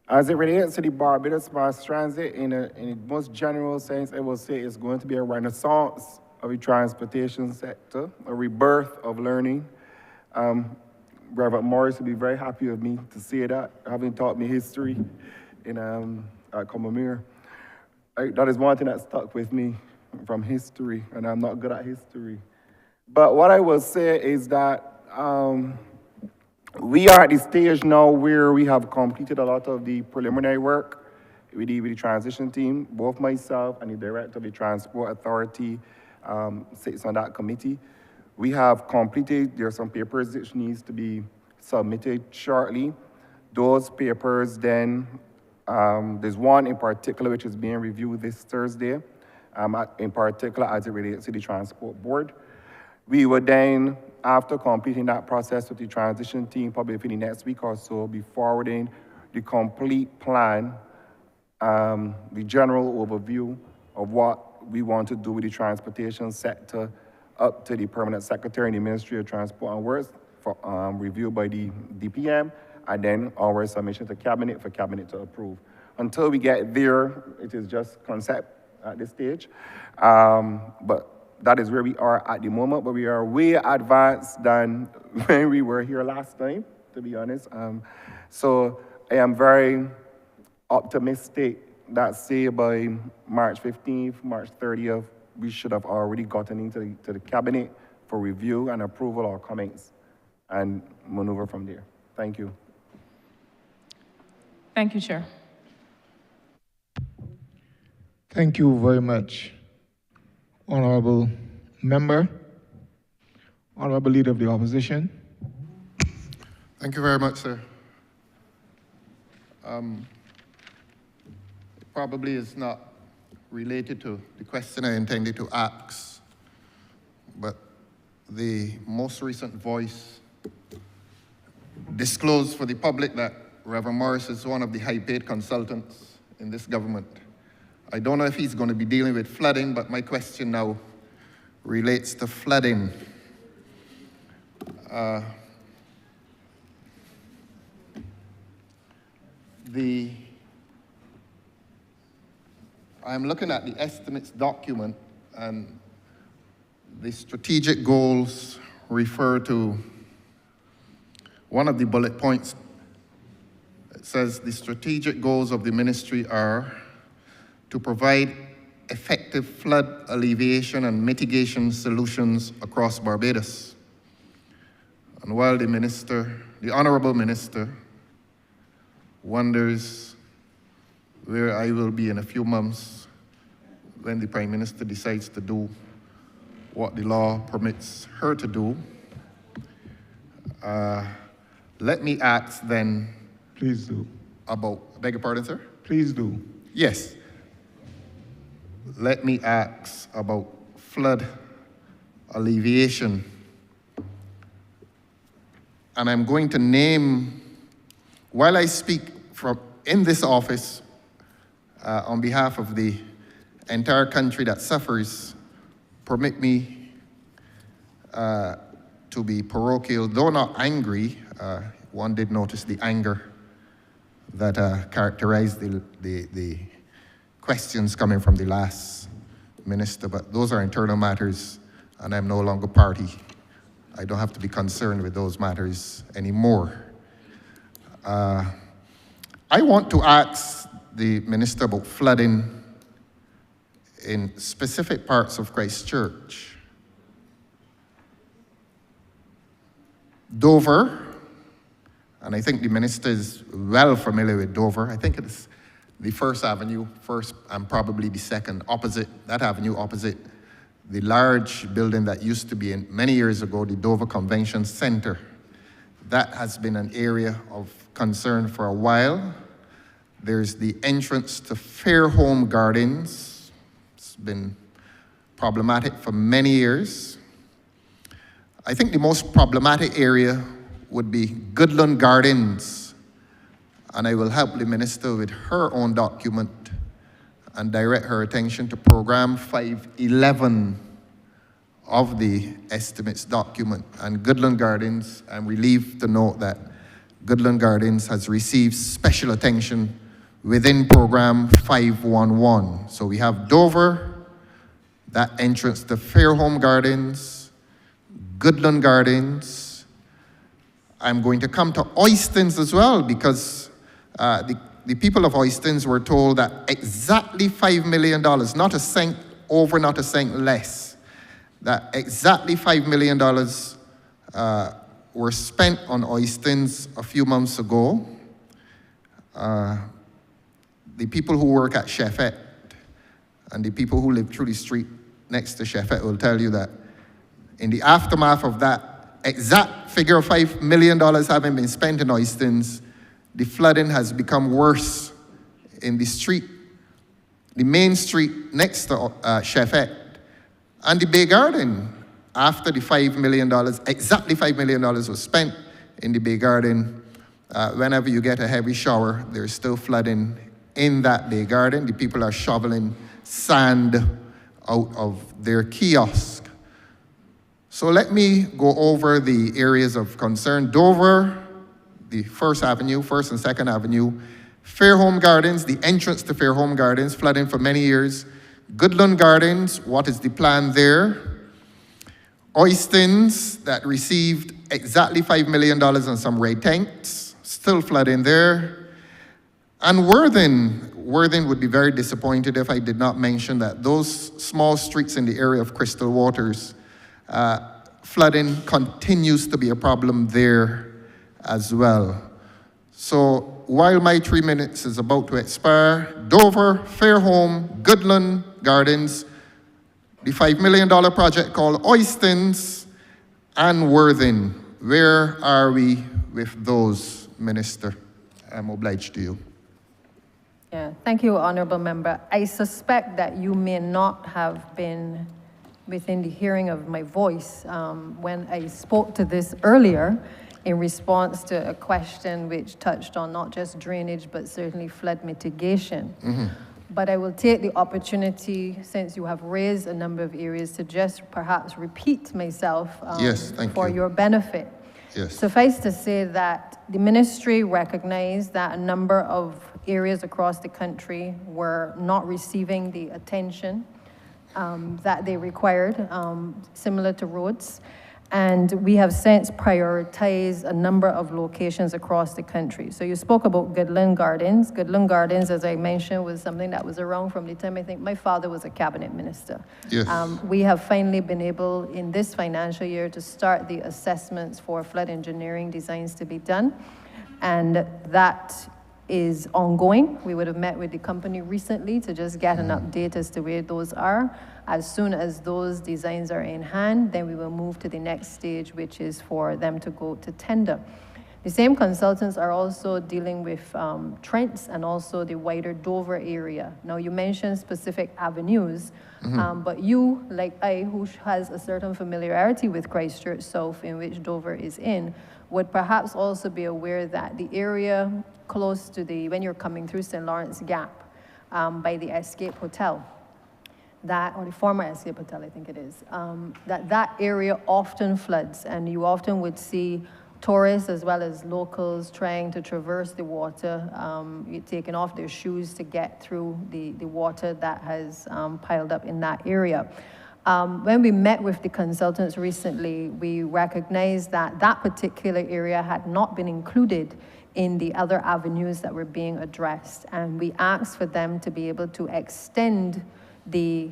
As it relates to the Barbados Mass Transit, in the most general sense, I will say it's going to be a renaissance of the transportation sector, a rebirth of learning. Reverend Morris would be very happy with me to say that, having taught me history at Comamere. That is one thing that stuck with me from history, and I'm not good at history. But what I will say is that we are at the stage now where we have completed a lot of the preliminary work with the transition team. Both myself and the director of the Transport Authority sits on that committee. We have completed, there are some papers that needs to be submitted shortly. Those papers then, there's one in particular which is being reviewed this Thursday, in particular as it relates to the Transport Board. We will then, after completing that process with the transition team, probably within the next week or so, be forwarding the complete plan, the general overview of what we want to do with the transportation sector up to the Permanent Secretary in the Ministry of Transport and Works for review by the DPM, and then our submission to Cabinet for Cabinet to approve. Until we get there, it is just concept at this stage. But that is where we are at the moment, but we are way advanced than when we were here last time, to be honest. So I am very optimistic that, say, by March 15th, March 30th, we should have already gotten into the Cabinet for review and approval or comments and maneuver from there. Thank you. Thank you, Chair. Thank you very much, Honourable Member, Honourable Leader of the Opposition. Thank you very much, sir. It probably is not related to the question I intended to ask, but the most recent voice disclosed for the public that Reverend Morris is one of the high-paid consultants in this government. I don't know if he's going to be dealing with flooding, but my question now relates to flooding. I'm looking at the estimates document, and the strategic goals refer to one of the bullet points. It says the strategic goals of the ministry are to provide effective flood alleviation and mitigation solutions across Barbados. And while the Honourable Minister wonders where I will be in a few months when the Prime Minister decides to do what the law permits her to do, let me ask then. Please do. Beg your pardon, sir? Please do. Yes. Let me ask about flood alleviation. And I'm going to name, while I speak in this office on behalf of the entire country that suffers, permit me to be parochial, though not angry. One did notice the anger that characterized the questions coming from the last minister, but those are internal matters, and I'm no longer party. I don't have to be concerned with those matters anymore. I want to ask the minister about flooding in specific parts of Christchurch. Dover, and I think the minister is well familiar with Dover. I think it's the First Avenue, first and probably the second, opposite, that avenue opposite the large building that used to be many years ago, the Dover Convention Center. That has been an area of concern for a while. There's the entrance to Fairholme Gardens. It's been problematic for many years. I think the most problematic area would be Goodland Gardens, and I will help the minister with her own document and direct her attention to program 511 of the estimates document. And Goodland Gardens, I'm relieved to note that Goodland Gardens has received special attention within program 511. So we have Dover, that entrance to Fairholme Gardens, Goodland Gardens. I'm going to come to Oistins as well, because the people of Oistins were told that exactly $5 million, not a cent over, not a cent less, that exactly $5 million were spent on Oistins a few months ago. The people who work at Sheffet and the people who live through the street next to Sheffet will tell you that in the aftermath of that exact figure of $5 million having been spent in Oistins, the flooding has become worse in the street the main street next to Chefette, and the Bay Garden. After the $5 million, exactly $5 million was spent in the Bay Garden, whenever you get a heavy shower, there's still flooding in that Bay Garden. The people are shoveling sand out of their kiosk. So let me go over the areas of concern. Dover, the First and 2nd Avenue, Fairholme Gardens, the entrance to Fairholme Gardens, flooding for many years. Goodland Gardens, what is the plan there? Oistins, that received exactly $5 million on some red tanks, still flooding there. And Worthing would be very disappointed if I did not mention that those small streets in the area of Crystal Waters, flooding continues to be a problem there as well. So while my 3 minutes is about to expire, Dover, Fairholme, Goodland Gardens, the $5 million project called Oistins, and Worthing. Where are we with those, Minister? I'm obliged to you. Yeah, thank you, Honourable Member. I suspect that you may not have been within the hearing of my voice when I spoke to this earlier in response to a question which touched on not just drainage, but certainly flood mitigation. Mm-hmm. But I will take the opportunity, since you have raised a number of areas, to just perhaps repeat myself yes, for your benefit. Yes. Suffice to say that the ministry recognized that a number of areas across the country were not receiving the attention that they required, similar to roads. And we have since prioritized a number of locations across the country. So you spoke about Goodland Gardens. Goodland Gardens, as I mentioned, was something that was around from the time I think my father was a cabinet minister. Yes. We have finally been able, in this financial year, to start the assessments for flood engineering designs to be done. And that is ongoing. We would have met with the company recently to just get an update as to where those are. As soon as those designs are in hand, then we will move to the next stage, which is for them to go to tender. The same consultants are also dealing with Trents and also the wider Dover area. Now, you mentioned specific avenues, but you, like I, who has a certain familiarity with Christchurch South, in which Dover is in, would perhaps also be aware that the area close to when you're coming through St. Lawrence Gap by the Escape Hotel, or the former Escape Hotel, I think it is, that area often floods, and you often would see tourists as well as locals trying to traverse the water, taking off their shoes to get through the water that has piled up in that area. When we met with the consultants recently, we recognized that that particular area had not been included in the other avenues that were being addressed, and we asked for them to be able to extend the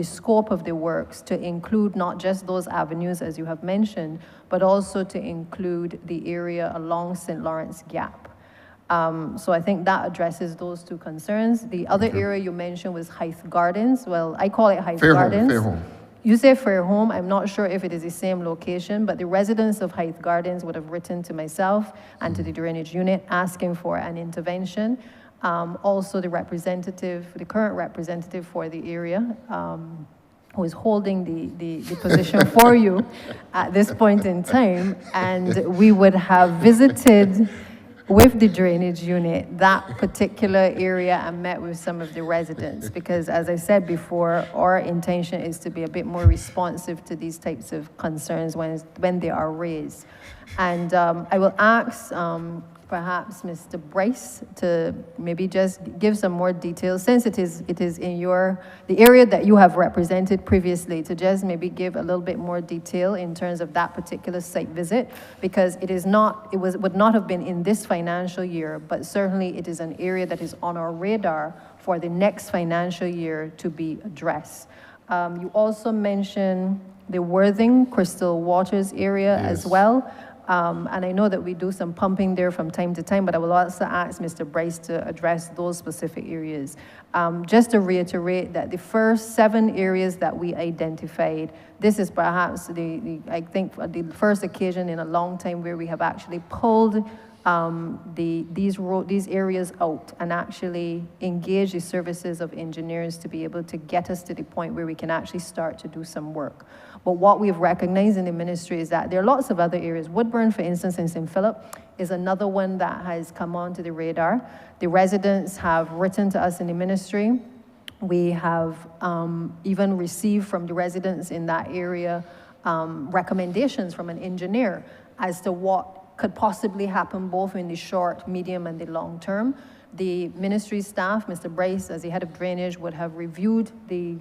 scope of the works to include not just those avenues, as you have mentioned, but also to include the area along St. Lawrence Gap. So I think that addresses those two concerns. The other area you mentioned was Hythe Gardens. Well, I call it Hythe Gardens. Fairholme. You say Fairholme. I'm not sure if it is the same location, but the residents of Hythe Gardens would have written to myself and to the drainage unit asking for an intervention. Also, the current representative for the area, who is holding the position for you at this point in time, and we would have visited with the drainage unit that particular area and met with some of the residents, because as I said before, our intention is to be a bit more responsive to these types of concerns when they are raised. And I will ask perhaps Mr. Bryce to maybe just give some more details, since it is in the area that you have represented previously, to just maybe give a little bit more detail in terms of that particular site visit, because would not have been in this financial year, but certainly it is an area that is on our radar for the next financial year to be addressed. You also mentioned the Worthing Crystal Waters area as well. And I know that we do some pumping there from time to time, but I will also ask Mr. Bryce to address those specific areas. Just to reiterate that the first 7 areas that we identified, this is perhaps I think the first occasion in a long time where we have actually pulled these areas out and actually engage the services of engineers to be able to get us to the point where we can actually start to do some work. But what we've recognized in the ministry is that there are lots of other areas. Woodburn, for instance, in St. Philip, is another one that has come onto the radar. The residents have written to us in the ministry. We have even received from the residents in that area recommendations from an engineer as to what could possibly happen both in the short, medium, and the long term. The ministry staff, Mr. Bryce, as the head of drainage, would have reviewed the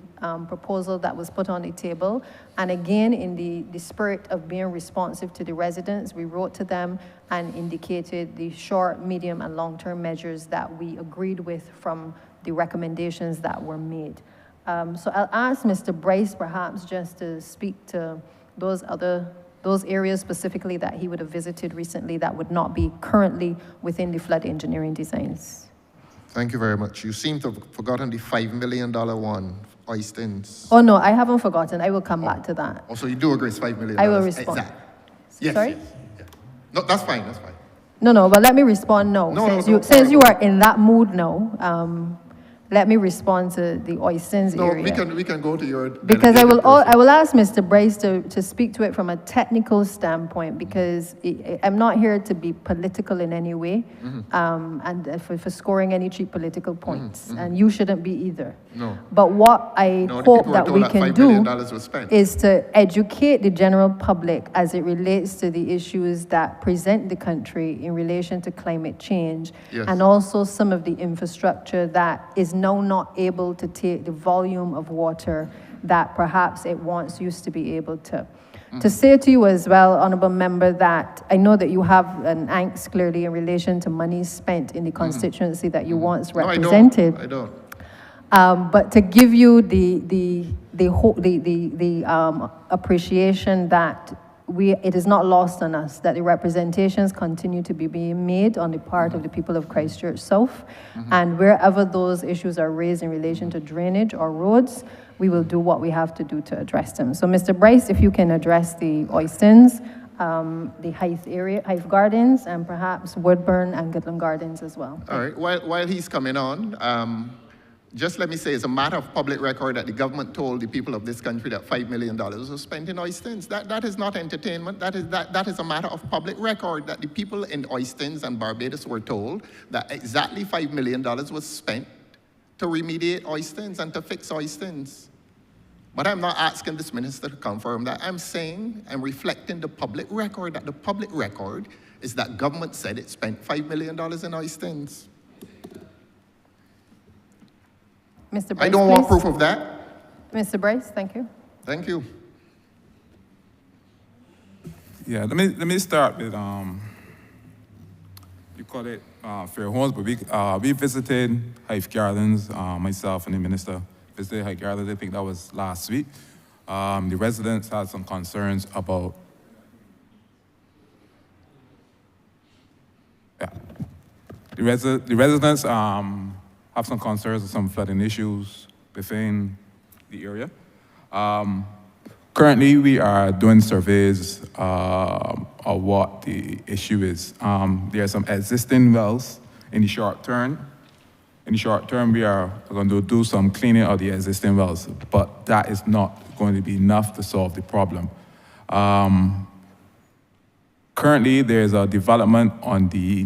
proposal that was put on the table. And again, in the spirit of being responsive to the residents, we wrote to them and indicated the short, medium, and long-term measures that we agreed with from the recommendations that were made. So I'll ask Mr. Bryce perhaps just to speak to those areas specifically that he would have visited recently that would not be currently within the flood engineering designs. Thank you very much. You seem to have forgotten the $5 million one, Oistins. Oh, no, I haven't forgotten. I will come back to that. Also, you do agree it's $5 million? I will respond. Exactly. Yes, Sorry? yes, yeah. No, that's fine, that's fine. No, but let me respond now. Since you are in that mood now, let me respond to the Oistins area. No, we can go to your... Because I will ask Mr. Bryce to speak to it from a technical standpoint, because I'm not here to be political in any way, and for scoring any cheap political points, and you shouldn't be either. No. But what I hope that we can do is to educate the general public as it relates to the issues that present the country in relation to climate change, yes, and also some of the infrastructure that is now not able to take the volume of water that perhaps it once used to be able to. To say to you as well, Honourable Member, that I know that you have an angst clearly in relation to money spent in the constituency that you once represented. I don't. But to give you the appreciation that it is not lost on us that the representations continue to be being made on the part of the people of Christchurch South, and wherever those issues are raised in relation to drainage or roads, we will do what we have to do to address them. So, Mr. Bryce, if you can address the Oistins, the Hythe Gardens, and perhaps Woodburn and Goodland Gardens as well. All right, while he's coming on, just let me say, it's a matter of public record that the government told the people of this country that $5 million was spent in Oistins. That is not entertainment. That is a matter of public record that the people in Oistins and Barbados were told that exactly $5 million was spent to remediate Oistins and to fix Oistins. But I'm not asking this minister to confirm that. I'm saying, I'm reflecting the public record, that the public record is that government said it spent $5 million in Oistins. Mr. Bryce, I don't want proof of that. Mr. Bryce, thank you. Thank you. Yeah, let me start with you call it Fair Homes, but we visited Hythe Gardens. Myself and the minister visited Hythe Gardens. I think that was last week. The residents had some concerns about. Yeah, the residents have some concerns with some flooding issues within the area. Currently, we are doing surveys of what the issue is. There are some existing wells in the short term. In the short term, we are going to do some cleaning of the existing wells, but that is not going to be enough to solve the problem. Currently, there's a development on the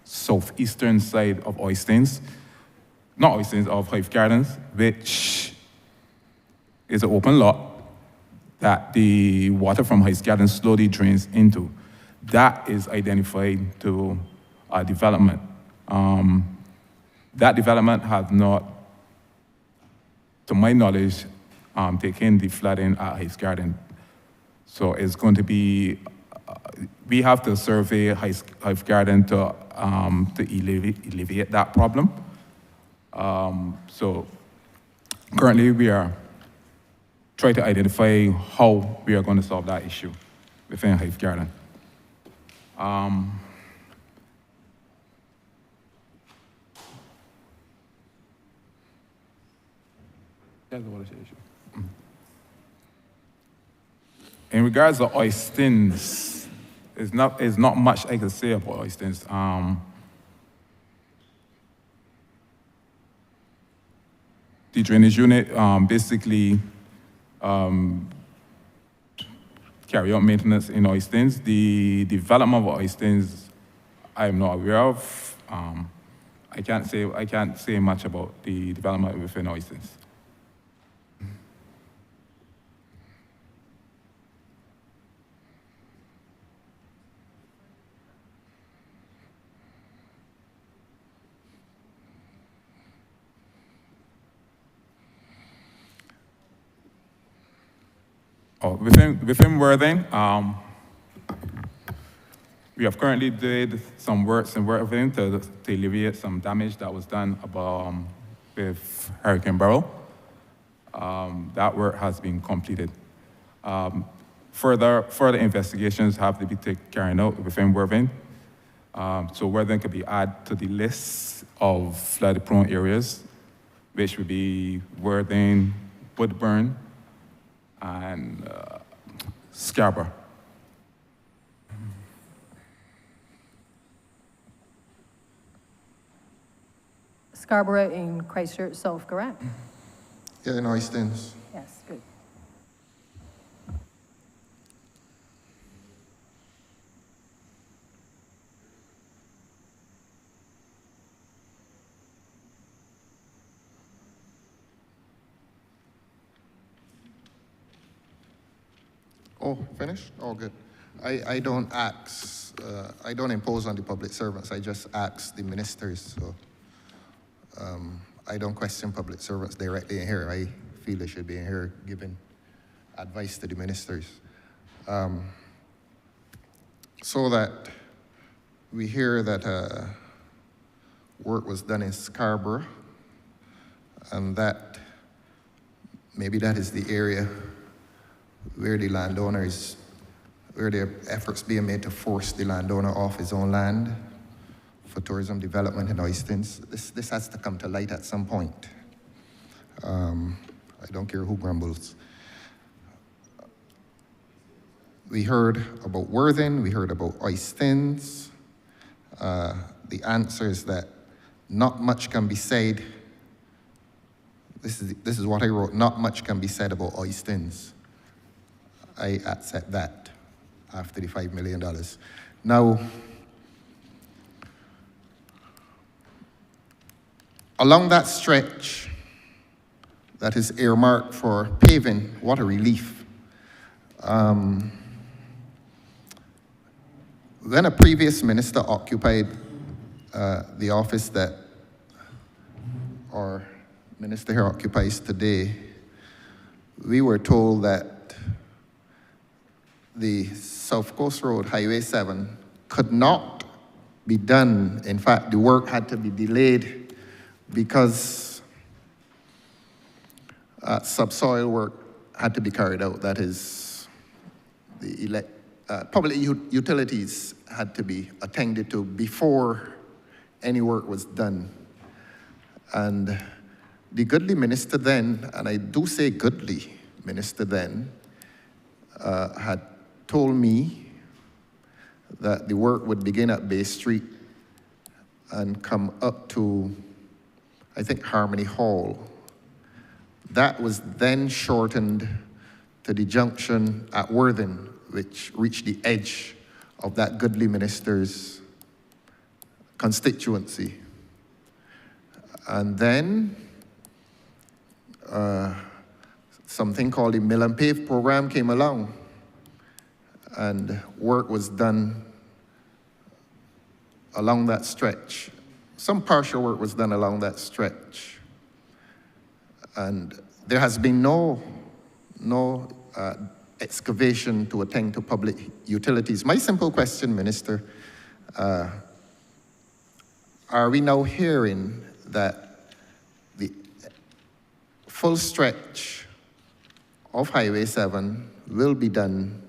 southeastern side of Oistins, not Oistins, of Hythe Gardens, which is an open lot that the water from Hythe Gardens slowly drains into. That is identified to a development. That development has not, to my knowledge, taken the flooding at Hythe Garden. So it's going to be, we have to survey Hythe Garden to alleviate that problem. So currently we are trying to identify how we are going to solve that issue within Hythe Garden. That's the watershed issue. In regards to Oistins, it's not much I can say about Oistins. The drainage unit basically carry out maintenance in Oistins. The development of Oistins, I am not aware of. I can't say much about the development within Oistins. Oh, within Worthing, we have currently did some works in Worthing to alleviate some damage that was done with Hurricane Beryl. That work has been completed. Further investigations have to be carried out within Worthing. So Worthing could be added to the list of flood-prone areas, which would be Worthing, Woodburn, and Scarborough. Scarborough in Christchurch South, correct? Yeah, in Oistins. Yes, good. Oh, finished? Oh, good. I don't I don't impose on the public servants. I just ask the ministers. So I don't question public servants directly in here. I feel they should be in here giving advice to the ministers. So that we hear that work was done in Scarborough, and that maybe that is the area where the landowners, where there are efforts being made to force the landowner off his own land for tourism development in Oistins. This has to come to light at some point. I don't care who grumbles. We heard about Worthing, we heard about Oistins. The answer is that not much can be said. This is what I wrote, not much can be said about Oistins. I accept that after the $5 million. Now, along that stretch that is earmarked for paving, what a relief. When a previous minister occupied the office that our minister here occupies today, we were told that the South Coast Road, Highway 7, could not be done. In fact, the work had to be delayed because subsoil work had to be carried out. That is, the public utilities had to be attended to before any work was done. And the goodly minister then, and I do say goodly minister then, had told me that the work would begin at Bay Street and come up to, I think, Harmony Hall. That was then shortened to the junction at Worthing, which reached the edge of that goodly minister's constituency. And then something called the Mill and Pave program came along, and work was done along that stretch. Some partial work was done along that stretch. And there has been no excavation to attend to public utilities. My simple question, Minister, are we now hearing that the full stretch of Highway 7 will be done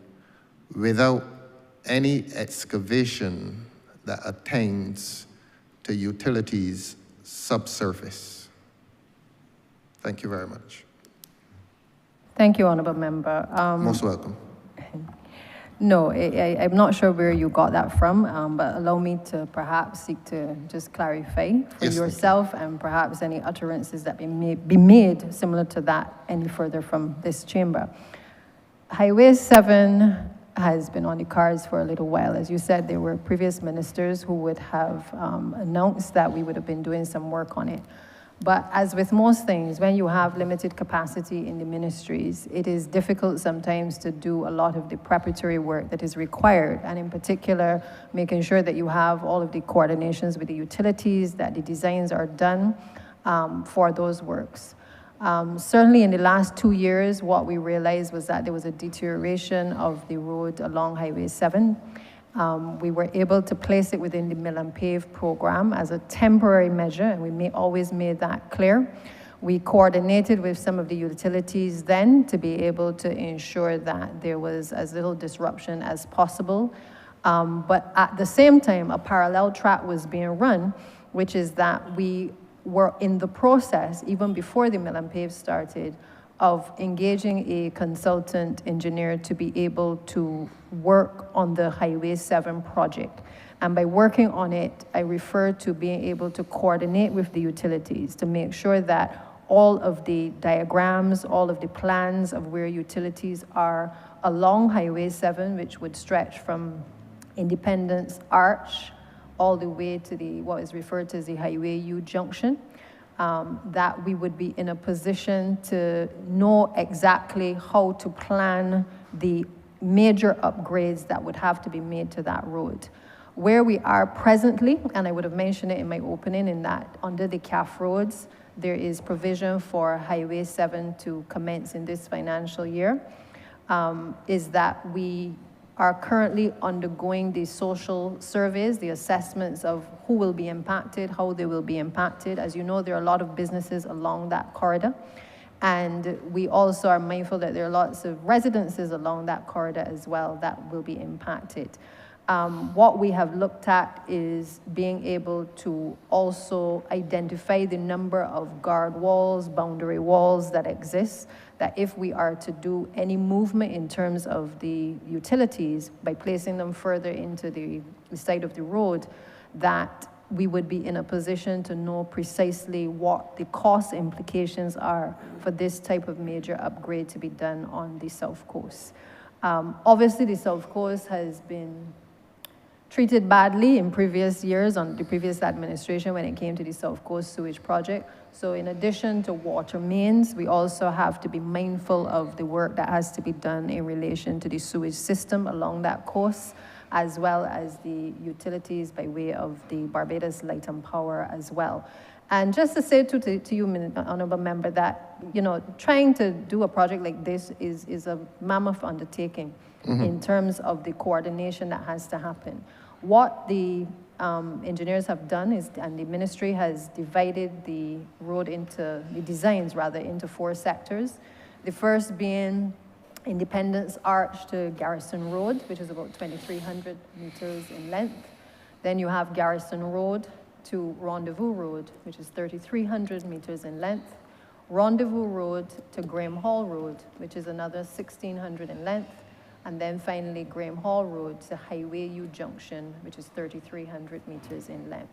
without any excavation that attains to utilities subsurface? Thank you very much. Thank you, Honourable Member. Most welcome. No, I'm not sure where you got that from, but allow me to perhaps seek to just clarify for Yes, thank you. yourself and perhaps any utterances that may be made similar to that any further from this chamber. Highway 7 has been on the cards for a little while. As you said, there were previous ministers who would have announced that we would have been doing some work on it. But as with most things, when you have limited capacity in the ministries, it is difficult sometimes to do a lot of the preparatory work that is required, and in particular, making sure that you have all of the coordinations with the utilities, that the designs are done for those works. Certainly in the last 2 years, what we realized was that there was a deterioration of the road along Highway 7. We were able to place it within the Mill and Pave program as a temporary measure, and we always made that clear. We coordinated with some of the utilities then to be able to ensure that there was as little disruption as possible. But at the same time, a parallel track was being run, which is that we were in the process, even before the Mill and Pave started, of engaging a consultant engineer to be able to work on the Highway 7 project. And by working on it, I refer to being able to coordinate with the utilities to make sure that all of the diagrams, all of the plans of where utilities are along Highway 7, which would stretch from Independence Arch all the way to what is referred to as the Highway U junction, that we would be in a position to know exactly how to plan the major upgrades that would have to be made to that road. Where we are presently, and I would have mentioned it in my opening, in that under the CAF roads, there is provision for Highway 7 to commence in this financial year, is that we are currently undergoing the social surveys, the assessments of who will be impacted, how they will be impacted. As you know, there are a lot of businesses along that corridor. And we also are mindful that there are lots of residences along that corridor as well that will be impacted. What we have looked at is being able to also identify the number of guard walls, boundary walls that exist, that if we are to do any movement in terms of the utilities by placing them further into the side of the road, that we would be in a position to know precisely what the cost implications are for this type of major upgrade to be done on the South Coast. Obviously, the South Coast has been treated badly in previous years on the previous administration when it came to the South Coast Sewage Project. So in addition to water mains, we also have to be mindful of the work that has to be done in relation to the sewage system along that coast, as well as the utilities by way of the Barbados Light and Power as well. And just to say to you, Honourable Member, that, you know, trying to do a project like this is a mammoth undertaking in terms of the coordination that has to happen. What the engineers have done is, and the ministry has divided the road into, the designs rather, into 4 sectors. The first being Independence Arch to Garrison Road, which is about 2,300 meters in length. Then you have Garrison Road to Rendezvous Road, which is 3,300 meters in length. Rendezvous Road to Graham Hall Road, which is another 1,600 in length. And then finally, Graham Hall Road to Highway U Junction, which is 3,300 meters in length.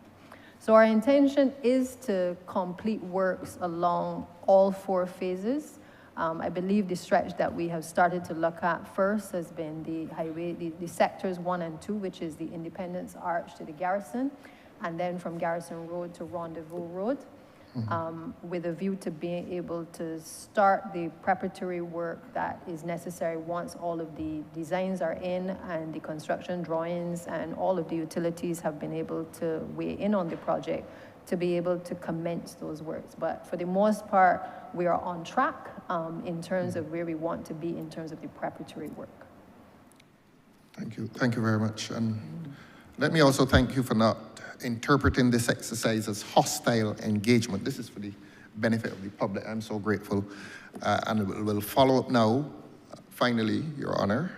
So our intention is to complete works along all 4 phases. I believe the stretch that we have started to look at first has been the highway, the sectors 1 and 2, which is the Independence Arch to the Garrison, and then from Garrison Road to Rendezvous Road, with a view to being able to start the preparatory work that is necessary once all of the designs are in and the construction drawings and all of the utilities have been able to weigh in on the project to be able to commence those works. But for the most part, we are on track in terms of where we want to be in terms of the preparatory work. Thank you very much. And let me also thank you for not interpreting this exercise as hostile engagement. This is for the benefit of the public. I'm so grateful. And we'll follow up now, finally, Your Honor,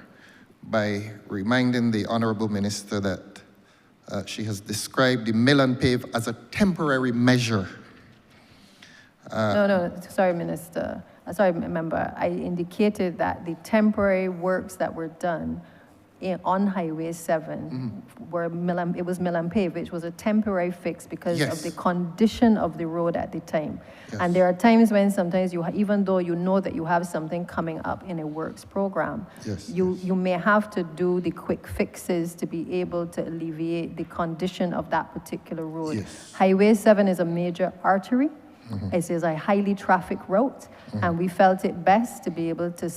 by reminding the Honourable Minister that she has described the Mill and Pave as a temporary measure. No, sorry, Minister. Sorry, Member. I indicated that the temporary works that were done on Highway 7, where it was mill and pave, which was a temporary fix because of the condition of the road at the time. Yes. And there are times when sometimes even though you know that you have something coming up in a works program, you may have to do the quick fixes to be able to alleviate the condition of that particular road. Yes. Highway 7 is a major artery. It is a highly traffic route, and we felt it best to be able to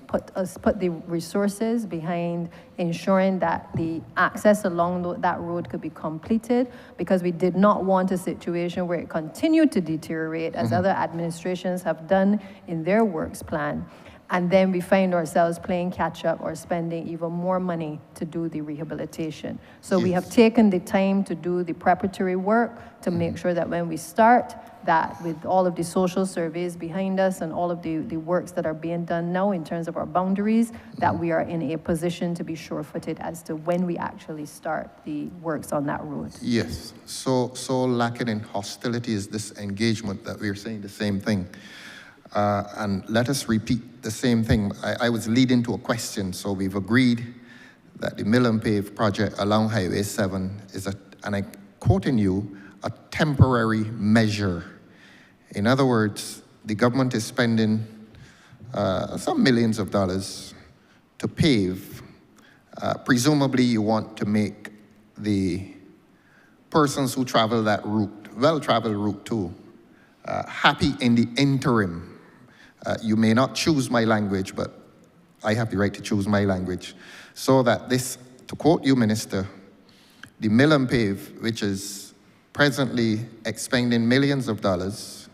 put the resources behind ensuring that the access along that road could be completed, because we did not want a situation where it continued to deteriorate as other administrations have done in their works plan. And then we find ourselves playing catch up or spending even more money to do the rehabilitation. So we have taken the time to do the preparatory work to make sure that when we start, that with all of the social surveys behind us and all of the works that are being done now in terms of our boundaries, that we are in a position to be sure-footed as to when we actually start the works on that road. Yes, so lacking in hostility is this engagement that we're saying the same thing. And let us repeat the same thing. I was leading to a question, so we've agreed that the mill and pave project along Highway 7 is and I'm quoting you, a temporary measure. In other words, the government is spending some millions of dollars to pave. Presumably you want to make the persons who travel that route, well-traveled route too, happy in the interim. You may not choose my language, but I have the right to choose my language. So that this, to quote you, Minister, the mill and pave, which is presently expending millions of dollars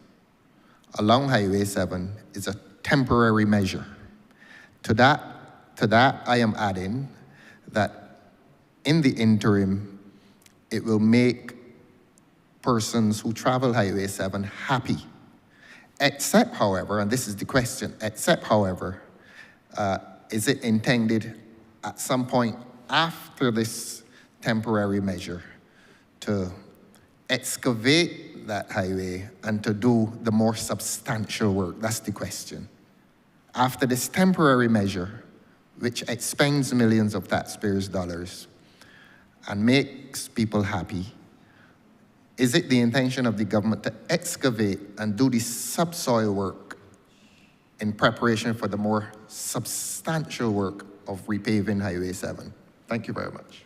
along Highway 7, is a temporary measure. To that, I am adding that in the interim, it will make persons who travel Highway 7 happy. Except, however, and this is the question, except, however, is it intended at some point after this temporary measure to excavate that highway and to do the more substantial work? That's the question. After this temporary measure, which expends millions of taxpayers' dollars and makes people happy, is it the intention of the government to excavate and do the subsoil work in preparation for the more substantial work of repaving Highway 7? Thank you very much.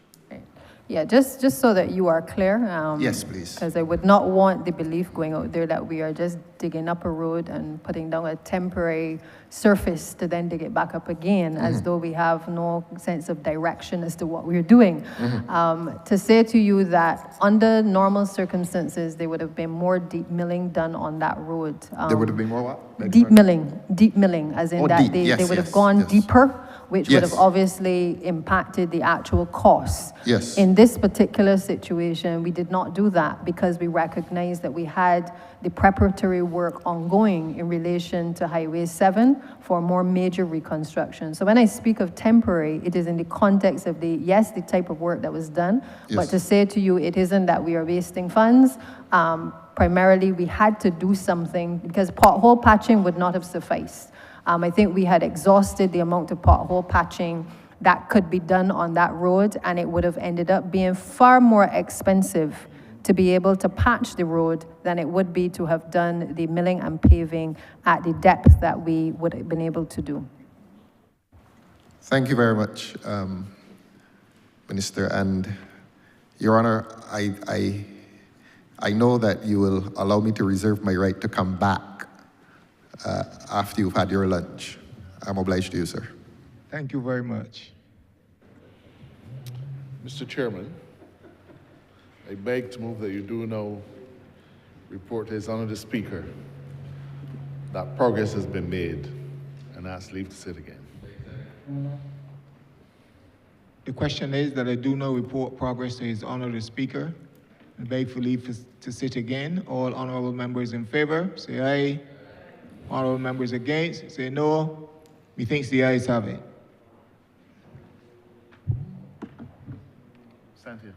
Yeah, just so that you are clear. Yes, please. Because I would not want the belief going out there that we are just digging up a road and putting down a temporary surface to then dig it back up again, as though we have no sense of direction as to what we're doing. To say to you that under normal circumstances, there would have been more deep milling done on that road. There would have been more what? Deep milling, as in that deep. they would have gone deeper, which would have Yes. obviously impacted the actual costs. Yes. In this particular situation, we did not do that because we recognized that we had the preparatory work ongoing in relation to Highway 7 for more major reconstruction. So when I speak of temporary, it is in the context of the type of work that was done, but to say to you, it isn't that we are wasting funds. Primarily, we had to do something because pothole patching would not have sufficed. I think we had exhausted the amount of pothole patching that could be done on that road, and it would have ended up being far more expensive to be able to patch the road than it would be to have done the milling and paving at the depth that we would have been able to do. Thank you very much, Minister. And Your Honor, I know that you will allow me to reserve my right to come back after you've had your lunch. I'm obliged to you, sir. Thank you very much. Mr. Chairman, I beg to move that you do now report to His Honor the Speaker that progress has been made and ask leave to sit again. The question is that I do now report progress to His Honor the Speaker and beg for leave to sit again. All honorable members in favor, say aye. Honorable members against, say no. Methinks the ayes have it. Stand here.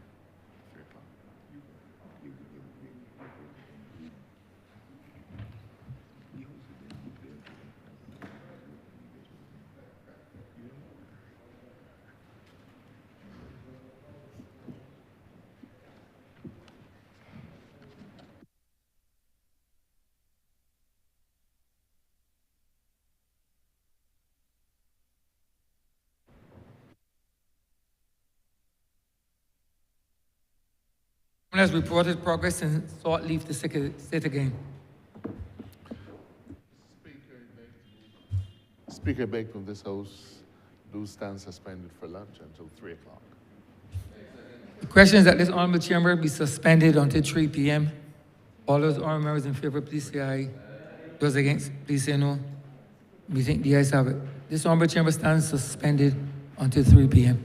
has reported progress and sought leave to sit again. Speaker begged from this House do stand suspended for lunch until 3 o'clock. The question is that this honorable chamber be suspended until 3 p.m. All those honorable members in favor, please say aye. Those against, please say no. We think the ayes have it. This honorable chamber stands suspended until 3 p.m.